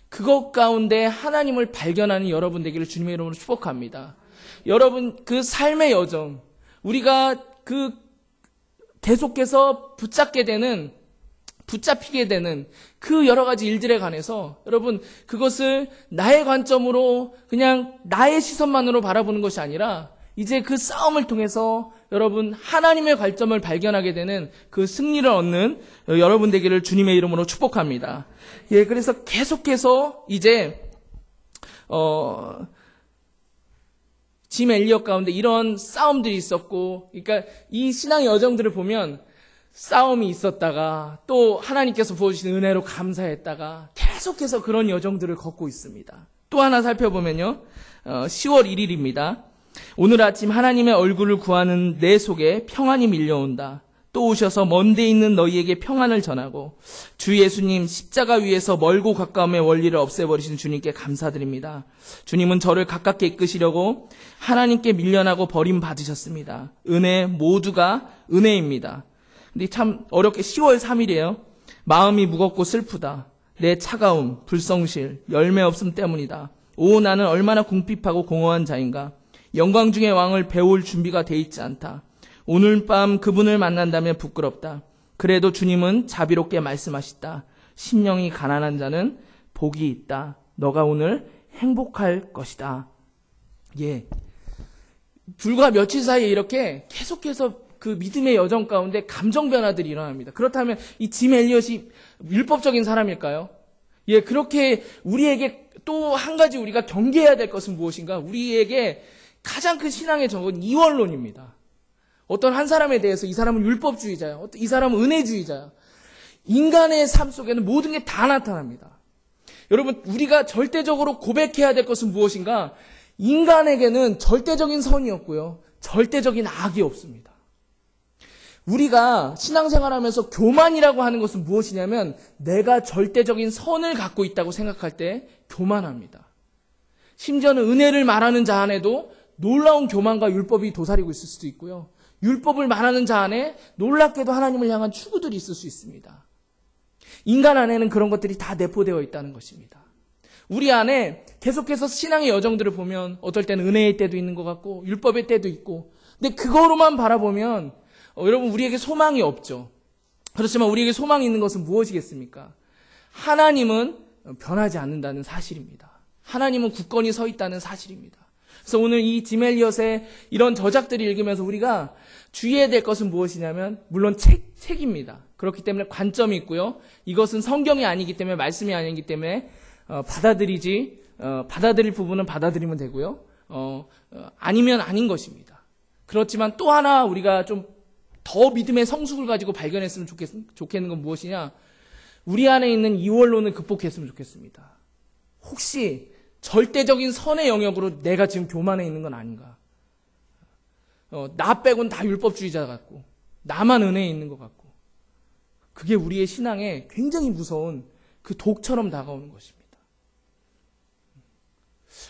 그것 가운데 하나님을 발견하는 여러분 되기를 주님의 이름으로 축복합니다. 여러분, 그 삶의 여정, 우리가 그 계속해서 붙잡히게 되는 그 여러 가지 일들에 관해서 여러분, 그것을 나의 관점으로 그냥 나의 시선만으로 바라보는 것이 아니라 이제 그 싸움을 통해서 여러분 하나님의 관점을 발견하게 되는 그 승리를 얻는 여러분 되기를 주님의 이름으로 축복합니다. 그래서 계속해서 이제 짐 엘리엇 가운데 이런 싸움들이 있었고, 그러니까 이 신앙의 여정들을 보면 싸움이 있었다가 또 하나님께서 부어주신 은혜로 감사했다가 계속해서 그런 여정들을 걷고 있습니다. 또 하나 살펴보면요, 10월 1일입니다. 오늘 아침 하나님의 얼굴을 구하는 내 속에 평안이 밀려온다. 또 오셔서 먼 데 있는 너희에게 평안을 전하고 주 예수님 십자가 위에서 멀고 가까움의 원리를 없애버리신 주님께 감사드립니다. 주님은 저를 가깝게 이끄시려고 하나님께 밀려나고 버림받으셨습니다. 은혜 모두가 은혜입니다. 근데 참 어렵게 10월 3일이에요. 마음이 무겁고 슬프다. 내 차가움, 불성실, 열매 없음 때문이다. 오, 나는 얼마나 궁핍하고 공허한 자인가. 영광 중의 왕을 배울 준비가 돼 있지 않다. 오늘 밤 그분을 만난다면 부끄럽다. 그래도 주님은 자비롭게 말씀하셨다. 심령이 가난한 자는 복이 있다. 너가 오늘 행복할 것이다. 예. 불과 며칠 사이에 이렇게 계속해서 그 믿음의 여정 가운데 감정 변화들이 일어납니다. 그렇다면 이 짐 엘리엇이 율법적인 사람일까요? 예, 그렇게 우리에게 또 한 가지 우리가 경계해야 될 것은 무엇인가? 우리에게 가장 큰 신앙의 적은 이원론입니다. 어떤 한 사람에 대해서 이 사람은 율법주의자야, 이 사람은 은혜주의자야. 인간의 삶 속에는 모든 게 다 나타납니다. 여러분, 우리가 절대적으로 고백해야 될 것은 무엇인가? 인간에게는 절대적인 선이 없고요, 절대적인 악이 없습니다. 우리가 신앙생활하면서 교만이라고 하는 것은 무엇이냐면 내가 절대적인 선을 갖고 있다고 생각할 때 교만합니다. 심지어는 은혜를 말하는 자 안에도 놀라운 교만과 율법이 도사리고 있을 수도 있고요, 율법을 말하는 자 안에 놀랍게도 하나님을 향한 추구들이 있을 수 있습니다. 인간 안에는 그런 것들이 다 내포되어 있다는 것입니다. 우리 안에 계속해서 신앙의 여정들을 보면 어떨 때는 은혜의 때도 있는 것 같고 율법의 때도 있고, 근데 그거로만 바라보면 여러분, 우리에게 소망이 없죠. 그렇지만 우리에게 소망이 있는 것은 무엇이겠습니까? 하나님은 변하지 않는다는 사실입니다. 하나님은 굳건히 서 있다는 사실입니다. 그래서 오늘 이 짐 엘리엇의 이런 저작들을 읽으면서 우리가 주의해야 될 것은 무엇이냐면, 물론 책입니다. 그렇기 때문에 관점이 있고요, 이것은 성경이 아니기 때문에, 말씀이 아니기 때문에 받아들일 부분은 받아들이면 되고요, 아니면 아닌 것입니다. 그렇지만 또 하나 우리가 좀 더 믿음의 성숙을 가지고 발견했으면 좋겠는 건 무엇이냐? 우리 안에 있는 이원론을 극복했으면 좋겠습니다. 혹시 절대적인 선의 영역으로 내가 지금 교만해 있는 건 아닌가? 나 빼곤 다 율법주의자 같고 나만 은혜에 있는 것 같고, 그게 우리의 신앙에 굉장히 무서운 그 독처럼 다가오는 것입니다.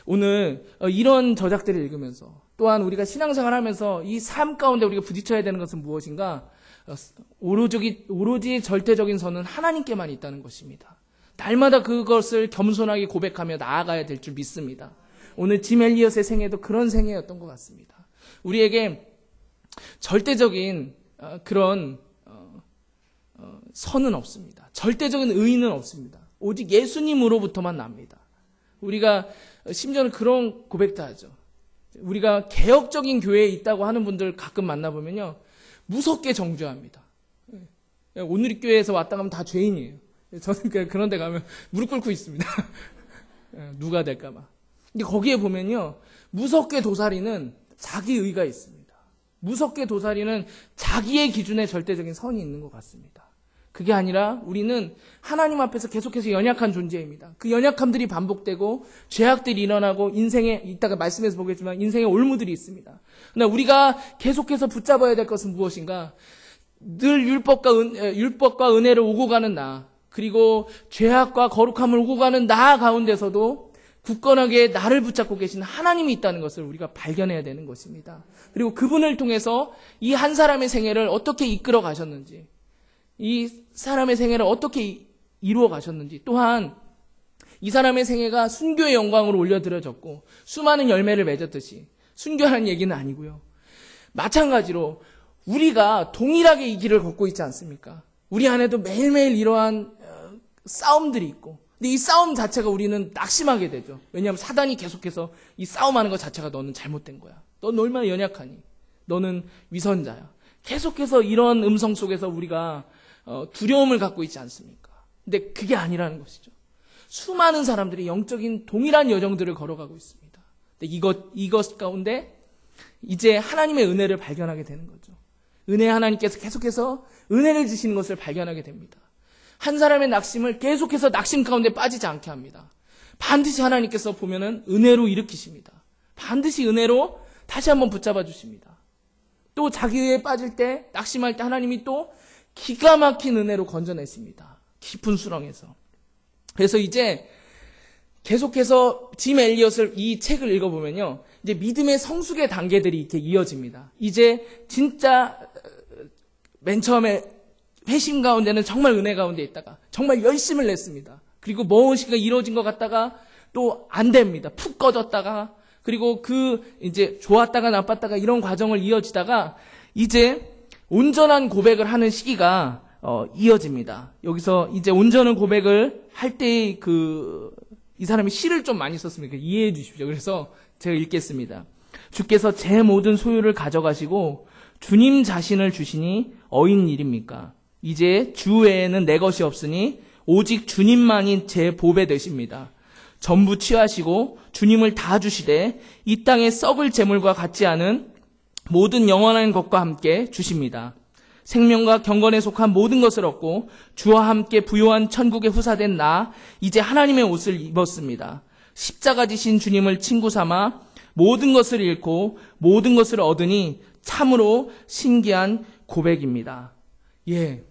오늘 이런 저작들을 읽으면서 또한 우리가 신앙생활 하면서 이 삶 가운데 우리가 부딪혀야 되는 것은 무엇인가? 오로지 절대적인 선은 하나님께만 있다는 것입니다. 날마다 그것을 겸손하게 고백하며 나아가야 될 줄 믿습니다. 오늘 짐 엘리엇의 생애도 그런 생애였던 것 같습니다. 우리에게 절대적인 그런 선은 없습니다. 절대적인 의의는 없습니다. 오직 예수님으로부터만 납니다. 우리가 심지어는 그런 고백도 하죠. 우리가 개혁적인 교회에 있다고 하는 분들 가끔 만나보면요, 무섭게 정죄합니다. 오늘이 교회에서 왔다 가면 다 죄인이에요. 저는 그런 데 가면 무릎 꿇고 있습니다. 누가 될까봐. 근데 거기에 보면요, 무섭게 도사리는 자기의가 있습니다. 무섭게 도사리는 자기의 기준에 절대적인 선이 있는 것 같습니다. 그게 아니라 우리는 하나님 앞에서 계속해서 연약한 존재입니다. 그 연약함들이 반복되고 죄악들이 일어나고 인생에, 이따가 말씀에서 보겠지만 인생에 올무들이 있습니다. 그러나 우리가 계속해서 붙잡아야 될 것은 무엇인가? 늘 율법과 은혜를 오고 가는 나, 그리고 죄악과 거룩함을 오고 가는 나 가운데서도 굳건하게 나를 붙잡고 계신 하나님이 있다는 것을 우리가 발견해야 되는 것입니다. 그리고 그분을 통해서 이 한 사람의 생애를 어떻게 이끌어 가셨는지, 이 사람의 생애를 어떻게 이루어 가셨는지, 또한 이 사람의 생애가 순교의 영광으로 올려드려졌고 수많은 열매를 맺었듯이, 순교하는 얘기는 아니고요, 마찬가지로 우리가 동일하게 이 길을 걷고 있지 않습니까? 우리 안에도 매일매일 이러한 싸움들이 있고, 근데 이 싸움 자체가 우리는 낙심하게 되죠. 왜냐하면 사단이 계속해서 이 싸움하는 것 자체가 너는 잘못된 거야, 넌 얼마나 연약하니, 너는 위선자야, 계속해서 이런 음성 속에서 우리가 두려움을 갖고 있지 않습니까? 근데 그게 아니라는 것이죠. 수많은 사람들이 영적인 동일한 여정들을 걸어가고 있습니다. 근데 이것 가운데 이제 하나님의 은혜를 발견하게 되는 거죠. 은혜 하나님께서 계속해서 은혜를 주시는 것을 발견하게 됩니다. 한 사람의 낙심을 계속해서 낙심 가운데 빠지지 않게 합니다. 반드시 하나님께서 보면은 은혜로 일으키십니다. 반드시 은혜로 다시 한번 붙잡아 주십니다. 또 자기에 빠질 때, 낙심할 때 하나님이 또 기가 막힌 은혜로 건져내십니다. 깊은 수렁에서. 그래서 이제 계속해서 짐 엘리엇을 이 책을 읽어보면요, 이제 믿음의 성숙의 단계들이 이렇게 이어집니다. 이제 진짜 맨 처음에 회심 가운데는 정말 은혜 가운데 있다가 정말 열심을 냈습니다. 그리고 무엇인가 이루어진 것 같다가 또 안 됩니다. 푹 꺼졌다가, 그리고 이제 좋았다가 나빴다가 이런 과정을 이어지다가 이제 온전한 고백을 하는 시기가 이어집니다. 여기서 이제 온전한 고백을 할 때 이 사람이 시를 좀 많이 썼습니다. 이해해 주십시오. 그래서 제가 읽겠습니다. 주께서 제 모든 소유를 가져가시고 주님 자신을 주시니 어인 일입니까? 이제 주 외에는 내 것이 없으니 오직 주님만이 제 보배 되십니다. 전부 취하시고 주님을 다 주시되 이 땅에 썩을 재물과 같지 않은 모든 영원한 것과 함께 주십니다. 생명과 경건에 속한 모든 것을 얻고 주와 함께 부요한 천국에 후사된 나 이제 하나님의 옷을 입었습니다. 십자가 지신 주님을 친구 삼아 모든 것을 잃고 모든 것을 얻으니 참으로 신기한 고백입니다. 예,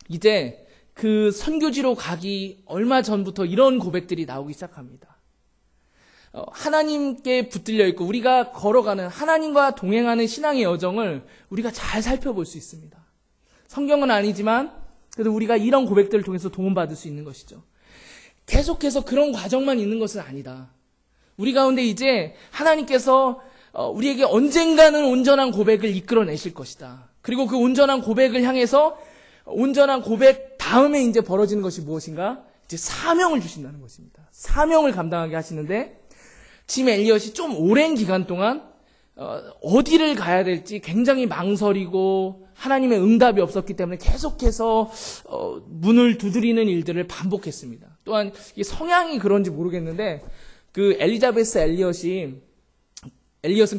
이제 그 선교지로 가기 얼마 전부터 이런 고백들이 나오기 시작합니다. 하나님께 붙들려 있고 우리가 걸어가는, 하나님과 동행하는 신앙의 여정을 우리가 잘 살펴볼 수 있습니다. 성경은 아니지만 그래도 우리가 이런 고백들을 통해서 도움받을 수 있는 것이죠. 계속해서 그런 과정만 있는 것은 아니다. 우리 가운데 이제 하나님께서 우리에게 언젠가는 온전한 고백을 이끌어내실 것이다. 그리고 그 온전한 고백을 향해서 온전한 고백 다음에 이제 벌어지는 것이 무엇인가? 이제 사명을 주신다는 것입니다. 사명을 감당하게 하시는데 짐 엘리엇이 좀 오랜 기간 동안 어디를 가야 될지 굉장히 망설이고 하나님의 응답이 없었기 때문에 계속해서 문을 두드리는 일들을 반복했습니다. 또한 이 성향이 그런지 모르겠는데 그 엘리자베스 엘리엇은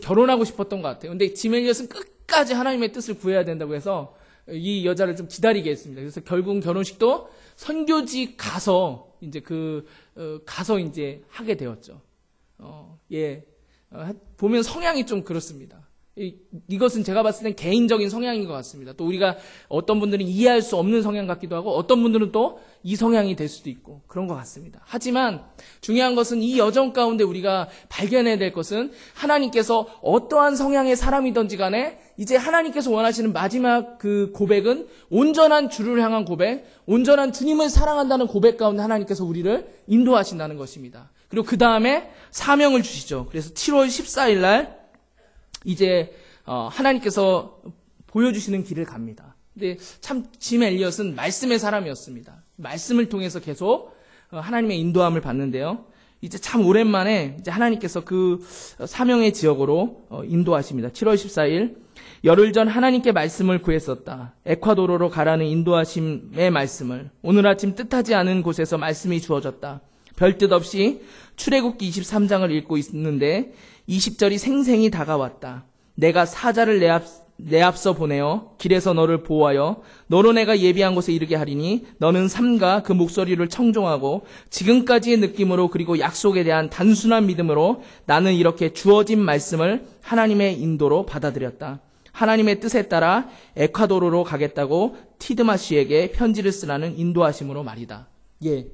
결혼하고 싶었던 것 같아요. 근데 짐 엘리엇은 끝까지 하나님의 뜻을 구해야 된다고 해서 이 여자를 좀 기다리게 했습니다. 그래서 결국 결혼식도 선교지 가서 이제 가서 이제 하게 되었죠. 보면 성향이 좀 그렇습니다. 이것은 제가 봤을 땐 개인적인 성향인 것 같습니다. 또 우리가 어떤 분들은 이해할 수 없는 성향 같기도 하고 어떤 분들은 또 이 성향이 될 수도 있고 그런 것 같습니다. 하지만 중요한 것은 이 여정 가운데 우리가 발견해야 될 것은 하나님께서 어떠한 성향의 사람이든지 간에 이제 하나님께서 원하시는 마지막 그 고백은 온전한 주를 향한 고백, 온전한 주님을 사랑한다는 고백 가운데 하나님께서 우리를 인도하신다는 것입니다. 그리고 그 다음에 사명을 주시죠. 그래서 7월 14일 날 이제 하나님께서 보여주시는 길을 갑니다. 근데 참 짐 엘리엇은 말씀의 사람이었습니다. 말씀을 통해서 계속 하나님의 인도함을 받는데요. 이제 참 오랜만에 이제 하나님께서 그 사명의 지역으로 인도하십니다. 7월 14일 열흘 전 하나님께 말씀을 구했었다. 에콰도르로 가라는 인도하심의 말씀을. 오늘 아침 뜻하지 않은 곳에서 말씀이 주어졌다. 별뜻 없이 출애굽기 23장을 읽고 있는데 20절이 생생히 다가왔다. 내가 사자를 내 앞서 보내어 길에서 너를 보호하여 너로 내가 예비한 곳에 이르게 하리니 너는 삶과 그 목소리를 청종하고 지금까지의 느낌으로 그리고 약속에 대한 단순한 믿음으로 나는 이렇게 주어진 말씀을 하나님의 인도로 받아들였다. 하나님의 뜻에 따라 에콰도르로 가겠다고 티드마 씨에게 편지를 쓰라는 인도하심으로 말이다. 예.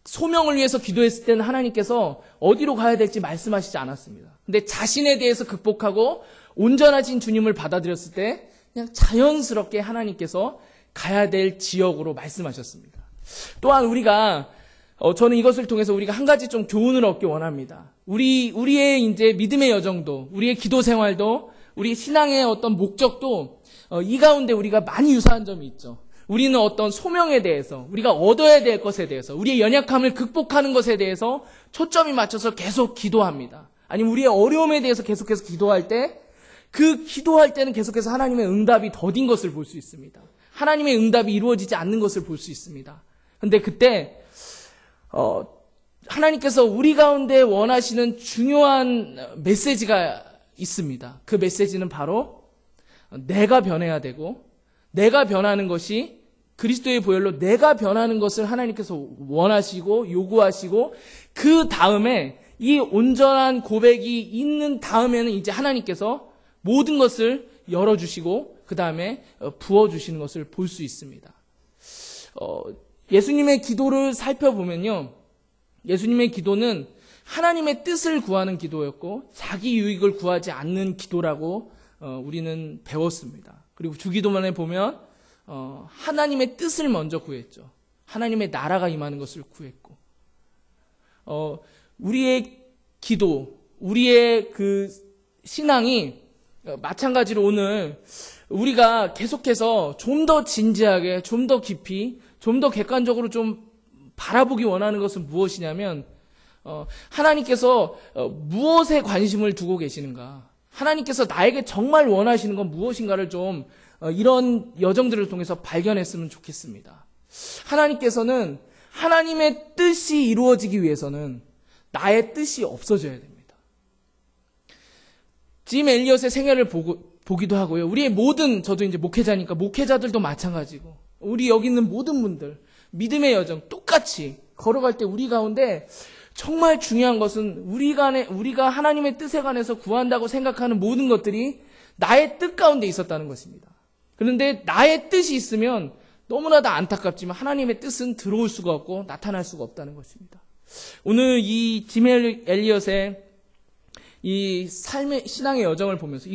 소명을 위해서 기도했을 때는 하나님께서 어디로 가야 될지 말씀하시지 않았습니다. 근데 자신에 대해서 극복하고 온전하신 주님을 받아들였을 때 그냥 자연스럽게 하나님께서 가야 될 지역으로 말씀하셨습니다. 또한 우리가 저는 이것을 통해서 우리가 한 가지 좀 교훈을 얻기 원합니다. 우리의 이제 믿음의 여정도, 우리의 기도 생활도, 우리 신앙의 어떤 목적도 이 가운데 우리가 많이 유사한 점이 있죠. 우리는 어떤 소명에 대해서, 우리가 얻어야 될 것에 대해서, 우리의 연약함을 극복하는 것에 대해서 초점이 맞춰서 계속 기도합니다. 아니면 우리의 어려움에 대해서 계속해서 기도할 때, 그 기도할 때는 계속해서 하나님의 응답이 더딘 것을 볼 수 있습니다. 하나님의 응답이 이루어지지 않는 것을 볼 수 있습니다. 근데 그때 하나님께서 우리 가운데 원하시는 중요한 메시지가 있습니다. 그 메시지는 바로 내가 변해야 되고, 내가 변하는 것이 그리스도의 보혈로 내가 변하는 것을 하나님께서 원하시고 요구하시고, 그 다음에 이 온전한 고백이 있는 다음에는 이제 하나님께서 모든 것을 열어주시고 그 다음에 부어주시는 것을 볼 수 있습니다. 예수님의 기도를 살펴보면요, 예수님의 기도는 하나님의 뜻을 구하는 기도였고 자기 유익을 구하지 않는 기도라고 우리는 배웠습니다. 그리고 주기도문에 보면 하나님의 뜻을 먼저 구했죠. 하나님의 나라가 임하는 것을 구했고, 우리의 기도, 우리의 그 신앙이 마찬가지로 오늘 우리가 계속해서 좀 더 진지하게, 좀 더 깊이, 좀 더 객관적으로 좀 바라보기 원하는 것은 무엇이냐면, 하나님께서 무엇에 관심을 두고 계시는가, 하나님께서 나에게 정말 원하시는 건 무엇인가를 좀 이런 여정들을 통해서 발견했으면 좋겠습니다. 하나님께서는 하나님의 뜻이 이루어지기 위해서는 나의 뜻이 없어져야 됩니다. 짐 엘리엇의 생애를 보기도 하고요. 우리의 모든, 저도 이제 목회자니까 목회자들도 마찬가지고, 우리 여기 있는 모든 분들, 믿음의 여정 똑같이 걸어갈 때 우리 가운데 정말 중요한 것은 우리가 하나님의 뜻에 관해서 구한다고 생각하는 모든 것들이 나의 뜻 가운데 있었다는 것입니다. 그런데 나의 뜻이 있으면 너무나도 안타깝지만 하나님의 뜻은 들어올 수가 없고 나타날 수가 없다는 것입니다. 오늘 이 짐 엘리엇의 이 삶의 신앙의 여정을 보면서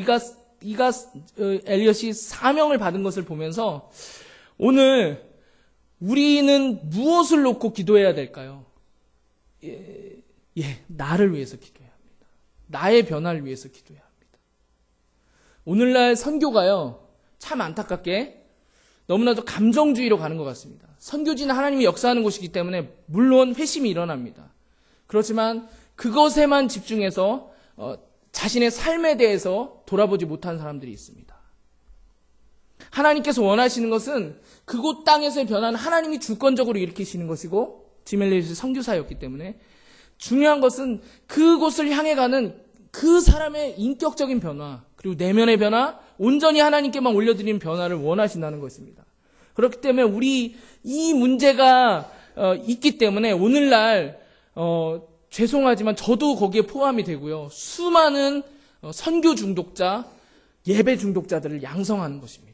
엘리엇이 사명을 받은 것을 보면서 오늘 우리는 무엇을 놓고 기도해야 될까요? 나를 위해서 기도해야 합니다. 나의 변화를 위해서 기도해야 합니다. 오늘날 선교가요, 참 안타깝게 너무나도 감정주의로 가는 것 같습니다. 선교지는 하나님이 역사하는 곳이기 때문에 물론 회심이 일어납니다. 그렇지만 그것에만 집중해서 자신의 삶에 대해서 돌아보지 못한 사람들이 있습니다. 하나님께서 원하시는 것은 그곳 땅에서의 변화는 하나님이 주권적으로 일으키시는 것이고, 짐 엘리엇이 선교사였기 때문에 중요한 것은 그곳을 향해 가는 그 사람의 인격적인 변화, 그리고 내면의 변화, 온전히 하나님께만 올려드리는 변화를 원하신다는 것입니다. 그렇기 때문에 우리 이 문제가 있기 때문에 오늘날 죄송하지만 저도 거기에 포함이 되고요, 수많은 선교 중독자, 예배 중독자들을 양성하는 것입니다.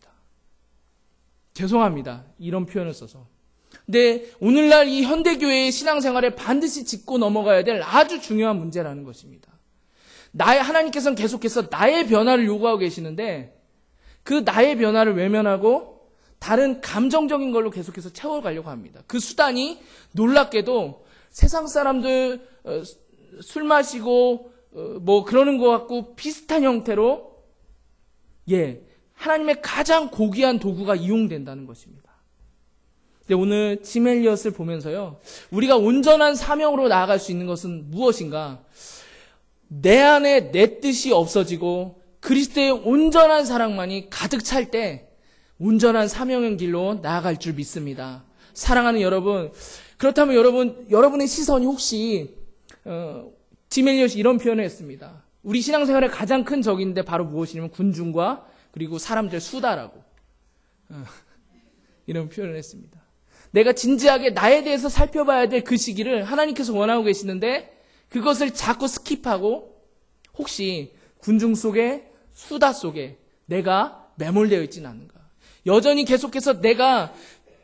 죄송합니다, 이런 표현을 써서. 근데 오늘날 이 현대교회의 신앙생활에 반드시 짚고 넘어가야 될 아주 중요한 문제라는 것입니다. 하나님께서는 계속해서 나의 변화를 요구하고 계시는데 그 나의 변화를 외면하고 다른 감정적인 걸로 계속해서 채워가려고 합니다. 그 수단이 놀랍게도 세상 사람들 술 마시고 뭐 그러는 것 같고 비슷한 형태로 하나님의 가장 고귀한 도구가 이용된다는 것입니다. 근데 오늘 짐 엘리엇을 보면서요, 우리가 온전한 사명으로 나아갈 수 있는 것은 무엇인가? 내 안에 내 뜻이 없어지고 그리스도의 온전한 사랑만이 가득 찰 때 온전한 사명의 길로 나아갈 줄 믿습니다. 사랑하는 여러분, 그렇다면 여러분의 시선이 혹시 짐 엘리엇이 이런 표현을 했습니다. 우리 신앙생활의 가장 큰 적인데 바로 무엇이냐면 군중과 그리고 사람들 수다라고 이런 표현을 했습니다. 내가 진지하게 나에 대해서 살펴봐야 될 그 시기를 하나님께서 원하고 계시는데 그것을 자꾸 스킵하고 혹시 군중 속에 수다 속에 내가 매몰되어 있지는 않는가? 여전히 계속해서 내가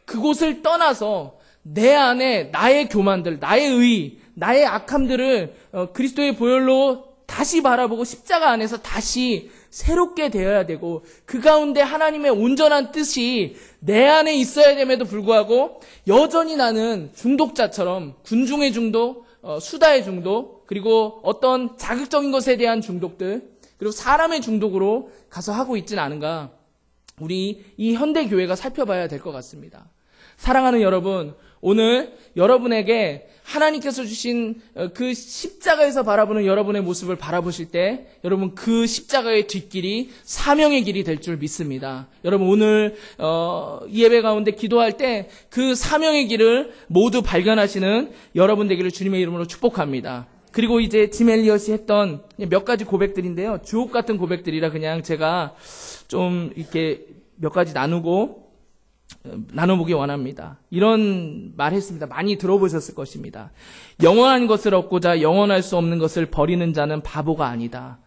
그곳을 떠나서 내 안에 나의 교만들, 나의 의, 나의 악함들을 그리스도의 보혈로 다시 바라보고 십자가 안에서 다시 새롭게 되어야 되고, 그 가운데 하나님의 온전한 뜻이 내 안에 있어야 됨에도 불구하고 여전히 나는 중독자처럼 군중의 중독, 수다의 중독, 그리고 어떤 자극적인 것에 대한 중독들, 그리고 사람의 중독으로 가서 하고 있지는 않은가, 우리 이 현대교회가 살펴봐야 될 것 같습니다. 사랑하는 여러분, 오늘 여러분에게 하나님께서 주신 그 십자가에서 바라보는 여러분의 모습을 바라보실 때 여러분 그 십자가의 뒷길이 사명의 길이 될 줄 믿습니다. 여러분 오늘 이 예배 가운데 기도할 때 그 사명의 길을 모두 발견하시는 여러분 되기를 주님의 이름으로 축복합니다. 그리고 이제 짐 엘리엇이 했던 몇 가지 고백들인데요. 주옥 같은 고백들이라 그냥 제가 좀 이렇게 몇 가지 나눠보기 원합니다. 이런 말 했습니다. 많이 들어보셨을 것입니다. 영원한 것을 얻고자 영원할 수 없는 것을 버리는 자는 바보가 아니다.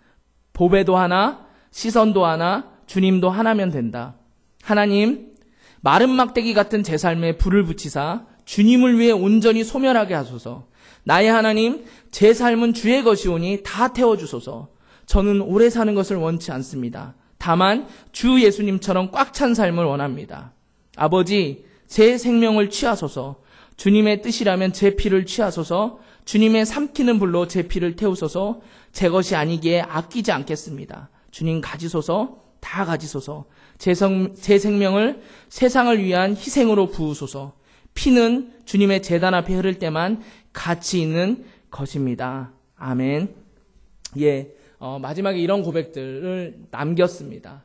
보배도 하나, 시선도 하나, 주님도 하나면 된다. 하나님, 마른 막대기 같은 제 삶에 불을 붙이사 주님을 위해 온전히 소멸하게 하소서. 나의 하나님, 제 삶은 주의 것이오니 다 태워주소서. 저는 오래 사는 것을 원치 않습니다. 다만 주 예수님처럼 꽉 찬 삶을 원합니다. 아버지, 제 생명을 취하소서. 주님의 뜻이라면 제 피를 취하소서. 주님의 삼키는 불로 제 피를 태우소서. 제 것이 아니기에 아끼지 않겠습니다. 주님 가지소서. 다 가지소서. 제 생명을 세상을 위한 희생으로 부으소서. 피는 주님의 제단 앞에 흐를 때만 가치 있는 것입니다. 아멘. 예, 마지막에 이런 고백들을 남겼습니다.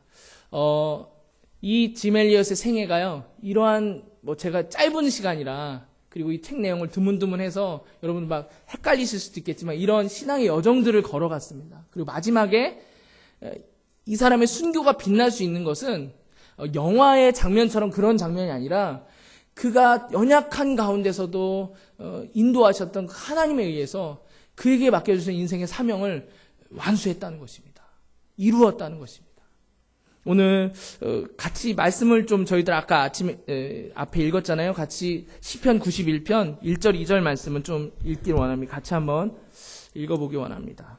이 짐 엘리엇의 생애가요, 이러한, 제가 짧은 시간이라, 그리고 이 책 내용을 드문드문해서 여러분 막 헷갈리실 수도 있겠지만, 이런 신앙의 여정들을 걸어갔습니다. 그리고 마지막에 이 사람의 순교가 빛날 수 있는 것은 영화의 장면처럼 그런 장면이 아니라, 그가 연약한 가운데서도 인도하셨던 하나님에 의해서 그에게 맡겨주신 인생의 사명을 완수했다는 것입니다. 이루었다는 것입니다. 오늘 같이 말씀을 좀 저희들 아까 아침에 앞에 읽었잖아요. 같이 시편 91편 1절 2절 말씀은 좀 읽기를 원합니다. 같이 한번 읽어보기 원합니다.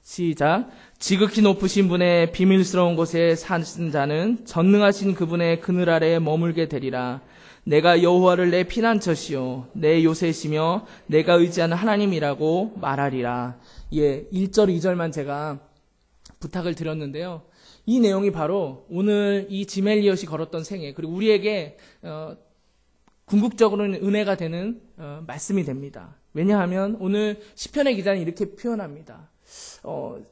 시작. 지극히 높으신 분의 비밀스러운 곳에 사는 자는 전능하신 그분의 그늘 아래에 머물게 되리라. 내가 여호와를 내 피난처시요 내 요새시며 내가 의지하는 하나님이라고 말하리라. 예, 1절 2절만 제가 부탁을 드렸는데요. 이 내용이 바로 오늘 이 짐 엘리엇이 걸었던 생애, 그리고 우리에게 궁극적으로는 은혜가 되는 말씀이 됩니다. 왜냐하면 오늘 시편의 기자는 이렇게 표현합니다.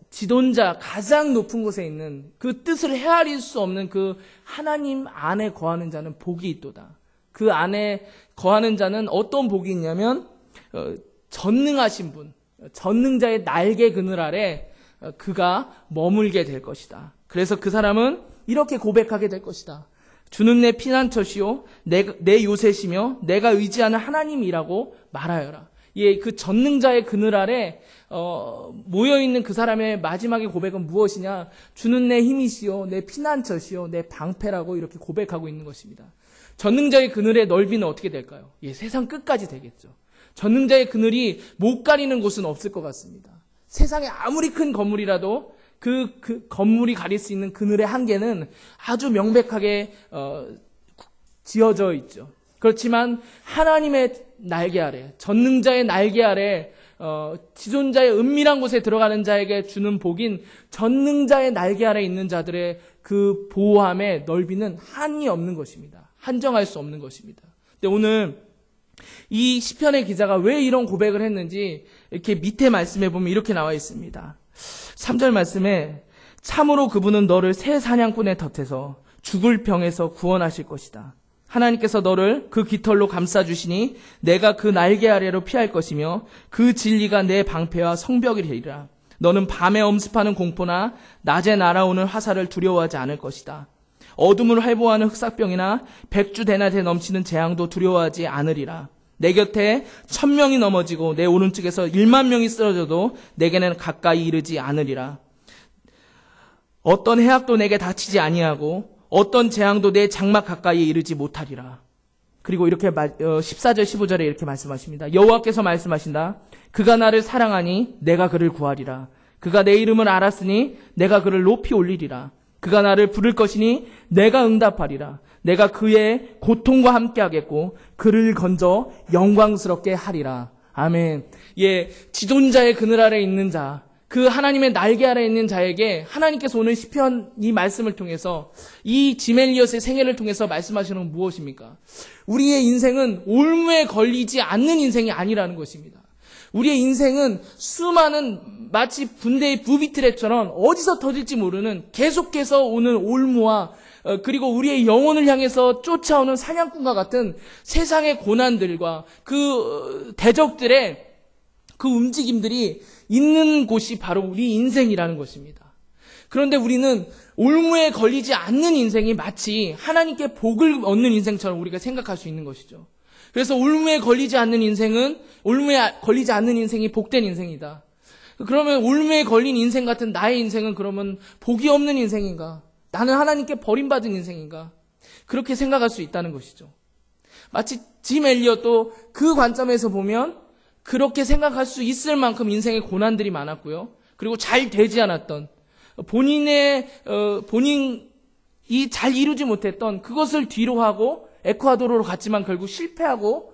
지존자 가장 높은 곳에 있는 그 뜻을 헤아릴 수 없는 그 하나님 안에 거하는 자는 복이 있도다. 그 안에 거하는 자는 어떤 복이 있냐면 전능하신 분, 전능자의 날개 그늘 아래 그가 머물게 될 것이다. 그래서 그 사람은 이렇게 고백하게 될 것이다. 주는 내 피난처시요 내 요새시며 내가 의지하는 하나님이라고 말하여라. 예, 그 전능자의 그늘 아래 모여있는 그 사람의 마지막의 고백은 무엇이냐? 주는 내 힘이시요 내 피난처시요 내 방패라고 이렇게 고백하고 있는 것입니다. 전능자의 그늘의 넓이는 어떻게 될까요? 예, 세상 끝까지 되겠죠. 전능자의 그늘이 못 가리는 곳은 없을 것 같습니다. 세상에 아무리 큰 건물이라도 그 건물이 가릴 수 있는 그늘의 한계는 아주 명백하게 지어져 있죠. 그렇지만 하나님의 날개 아래, 전능자의 날개 아래 지존자의 은밀한 곳에 들어가는 자에게 주는 복인 전능자의 날개 아래 있는 자들의 그 보호함의 넓이는 한이 없는 것입니다. 한정할 수 없는 것입니다. 근데 오늘 이 시편의 기자가 왜 이런 고백을 했는지 이렇게 밑에 말씀에 보면 이렇게 나와 있습니다. 3절 말씀에 참으로 그분은 너를 새 사냥꾼의 덫에서 죽을 병에서 구원하실 것이다. 하나님께서 너를 그 깃털로 감싸주시니 내가 그 날개 아래로 피할 것이며 그 진리가 내 방패와 성벽이리라. 너는 밤에 엄습하는 공포나 낮에 날아오는 화살을 두려워하지 않을 것이다. 어둠을 활보하는 흑사병이나 백주대낮에 넘치는 재앙도 두려워하지 않으리라. 내 곁에 1000명이 넘어지고 내 오른쪽에서 1만 명이 쓰러져도 내게는 가까이 이르지 않으리라. 어떤 해악도 내게 다치지 아니하고 어떤 재앙도 내 장막 가까이에 이르지 못하리라. 그리고 이렇게 14절 15절에 이렇게 말씀하십니다. 여호와께서 말씀하신다. 그가 나를 사랑하니 내가 그를 구하리라. 그가 내 이름을 알았으니 내가 그를 높이 올리리라. 그가 나를 부를 것이니 내가 응답하리라. 내가 그의 고통과 함께 하겠고 그를 건져 영광스럽게 하리라. 아멘. 예, 지존자의 그늘 아래 있는 자, 그 하나님의 날개 아래 있는 자에게 하나님께서 오늘 시편 이 말씀을 통해서 이 짐 엘리엇의 생애를 통해서 말씀하시는 건 무엇입니까? 우리의 인생은 올무에 걸리지 않는 인생이 아니라는 것입니다. 우리의 인생은 수많은 마치 군대의 부비트랩처럼 어디서 터질지 모르는 계속해서 오는 올무와 그리고 우리의 영혼을 향해서 쫓아오는 사냥꾼과 같은 세상의 고난들과 그 대적들의 그 움직임들이 있는 곳이 바로 우리 인생이라는 것입니다. 그런데 우리는 올무에 걸리지 않는 인생이 마치 하나님께 복을 얻는 인생처럼 우리가 생각할 수 있는 것이죠. 그래서 올무에 걸리지 않는 인생이 복된 인생이다. 그러면 올무에 걸린 인생 같은 나의 인생은 그러면 복이 없는 인생인가? 나는 하나님께 버림받은 인생인가? 그렇게 생각할 수 있다는 것이죠. 마치 짐 엘리엇도 그 관점에서 보면 그렇게 생각할 수 있을 만큼 인생의 고난들이 많았고요. 그리고 잘 되지 않았던 본인이 잘 이루지 못했던 그것을 뒤로 하고 에콰도르로 갔지만 결국 실패하고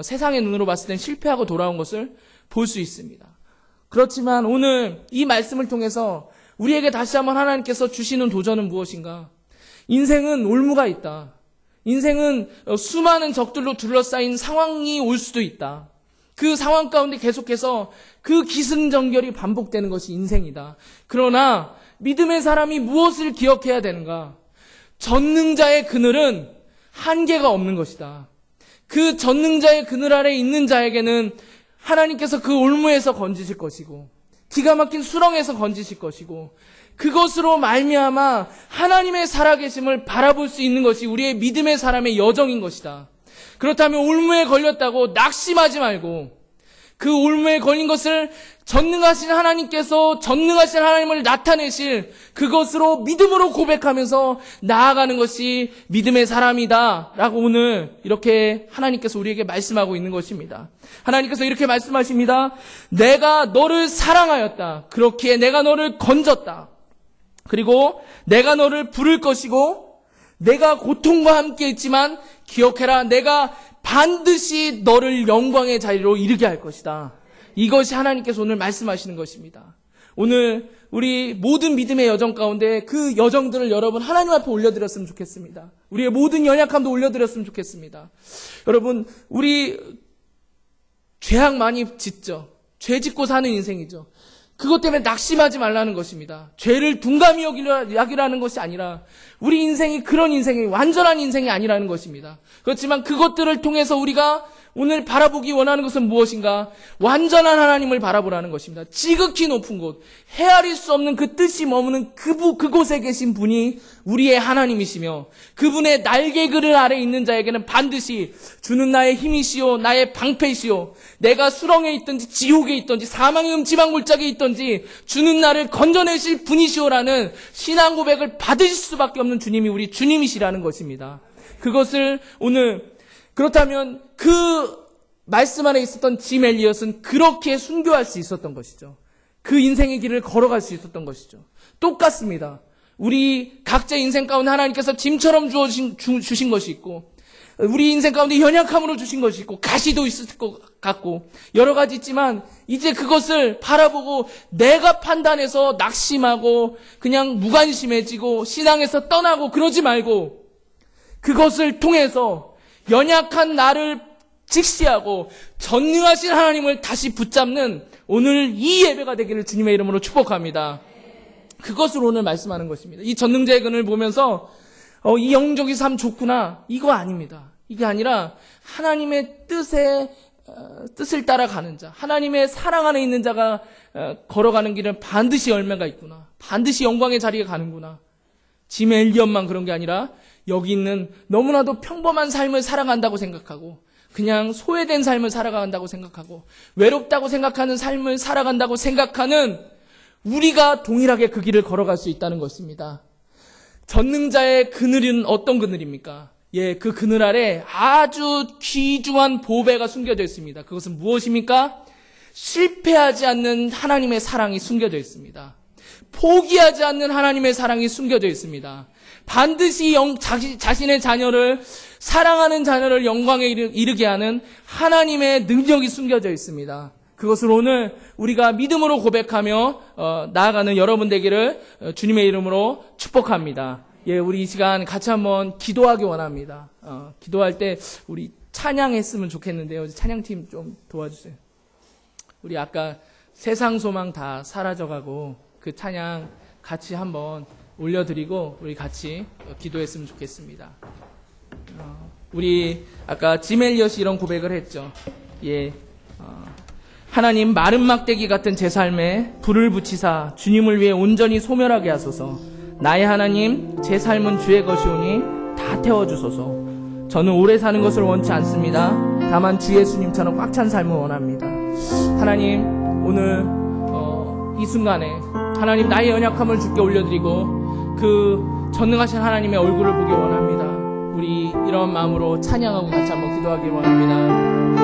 세상의 눈으로 봤을 땐 실패하고 돌아온 것을 볼 수 있습니다. 그렇지만 오늘 이 말씀을 통해서 우리에게 다시 한번 하나님께서 주시는 도전은 무엇인가? 인생은 올무가 있다. 인생은 수많은 적들로 둘러싸인 상황이 올 수도 있다. 그 상황 가운데 계속해서 그 기승전결이 반복되는 것이 인생이다. 그러나 믿음의 사람이 무엇을 기억해야 되는가? 전능자의 그늘은 한계가 없는 것이다. 그 전능자의 그늘 아래 있는 자에게는 하나님께서 그 올무에서 건지실 것이고 기가 막힌 수렁에서 건지실 것이고 그것으로 말미암아 하나님의 살아계심을 바라볼 수 있는 것이 우리의 믿음의 사람의 여정인 것이다. 그렇다면 올무에 걸렸다고 낙심하지 말고 그 올무에 걸린 것을 전능하신 하나님께서 전능하신 하나님을 나타내실 그것으로 믿음으로 고백하면서 나아가는 것이 믿음의 사람이다 라고 오늘 이렇게 하나님께서 우리에게 말씀하고 있는 것입니다. 하나님께서 이렇게 말씀하십니다. 내가 너를 사랑하였다. 그렇기에 내가 너를 건졌다. 그리고 내가 너를 부를 것이고 내가 고통과 함께 있지만 기억해라. 내가 반드시 너를 영광의 자리로 이르게 할 것이다. 이것이 하나님께서 오늘 말씀하시는 것입니다. 오늘 우리 모든 믿음의 여정 가운데 그 여정들을 여러분 하나님 앞에 올려드렸으면 좋겠습니다. 우리의 모든 연약함도 올려드렸으면 좋겠습니다. 여러분 우리 죄악 많이 짓죠. 죄 짓고 사는 인생이죠. 그것 때문에 낙심하지 말라는 것입니다. 죄를 둔감히 여기라는 것이 아니라 우리 인생이 그런 인생이 완전한 인생이 아니라는 것입니다. 그렇지만 그것들을 통해서 우리가 오늘 바라보기 원하는 것은 무엇인가? 완전한 하나님을 바라보라는 것입니다. 지극히 높은 곳, 헤아릴 수 없는 그 뜻이 머무는 그곳에 계신 분이 우리의 하나님이시며 그분의 날개 그늘 아래 있는 자에게는 반드시 주는 나의 힘이시오 나의 방패이시오 내가 수렁에 있든지 지옥에 있든지 사망의 음침한 골짜기에 있든지 주는 나를 건져내실 분이시오라는 신앙 고백을 받으실 수밖에 없는 주님이 우리 주님이시라는 것입니다. 그것을 오늘 그렇다면 그 말씀 안에 있었던 짐 엘리엇은 그렇게 순교할 수 있었던 것이죠. 그 인생의 길을 걸어갈 수 있었던 것이죠. 똑같습니다. 우리 각자 인생 가운데 하나님께서 짐처럼 주신 것이 있고 우리 인생 가운데 연약함으로 주신 것이 있고 가시도 있을 것 같고 여러 가지 있지만 이제 그것을 바라보고 내가 판단해서 낙심하고 그냥 무관심해지고 신앙에서 떠나고 그러지 말고 그것을 통해서 연약한 나를 직시하고 전능하신 하나님을 다시 붙잡는 오늘 이 예배가 되기를 주님의 이름으로 축복합니다. 그것을 오늘 말씀하는 것입니다. 이 전능자의 근을 보면서 이 영적인 삶 좋구나 이거 아닙니다. 이게 아니라 하나님의 뜻을 따라가는 자, 하나님의 사랑 안에 있는 자가 걸어가는 길은 반드시 열매가 있구나. 반드시 영광의 자리에 가는구나. 짐 엘리엇만 그런 게 아니라 여기 있는 너무나도 평범한 삶을 살아간다고 생각하고 그냥 소외된 삶을 살아간다고 생각하고 외롭다고 생각하는 삶을 살아간다고 생각하는 우리가 동일하게 그 길을 걸어갈 수 있다는 것입니다. 전능자의 그늘은 어떤 그늘입니까? 그 그늘 아래 아주 귀중한 보배가 숨겨져 있습니다. 그것은 무엇입니까? 실패하지 않는 하나님의 사랑이 숨겨져 있습니다. 포기하지 않는 하나님의 사랑이 숨겨져 있습니다. 반드시 자신의 자녀를 사랑하는 자녀를 영광에 이르게 하는 하나님의 능력이 숨겨져 있습니다. 그것을 오늘 우리가 믿음으로 고백하며 나아가는 여러분 되기를 주님의 이름으로 축복합니다. 예, 우리 이 시간 같이 한번 기도하기 원합니다. 기도할 때 우리 찬양했으면 좋겠는데요. 찬양팀 좀 도와주세요. 우리 아까 세상 소망 다 사라져가고 그 찬양 같이 한번 올려드리고 우리 같이 기도했으면 좋겠습니다. 우리 아까 짐 엘리엇이 이런 고백을 했죠. 예, 하나님 마른 막대기 같은 제 삶에 불을 붙이사 주님을 위해 온전히 소멸하게 하소서. 나의 하나님, 제 삶은 주의 것이오니 다 태워주소서. 저는 오래 사는 것을 원치 않습니다. 다만 주 예수님처럼 꽉 찬 삶을 원합니다. 하나님, 오늘 이 순간에 하나님 나의 연약함을 주께 올려드리고 그 전능하신 하나님의 얼굴을 보기 원합니다. 우리 이런 마음으로 찬양하고 같이 한번 기도하기 원합니다.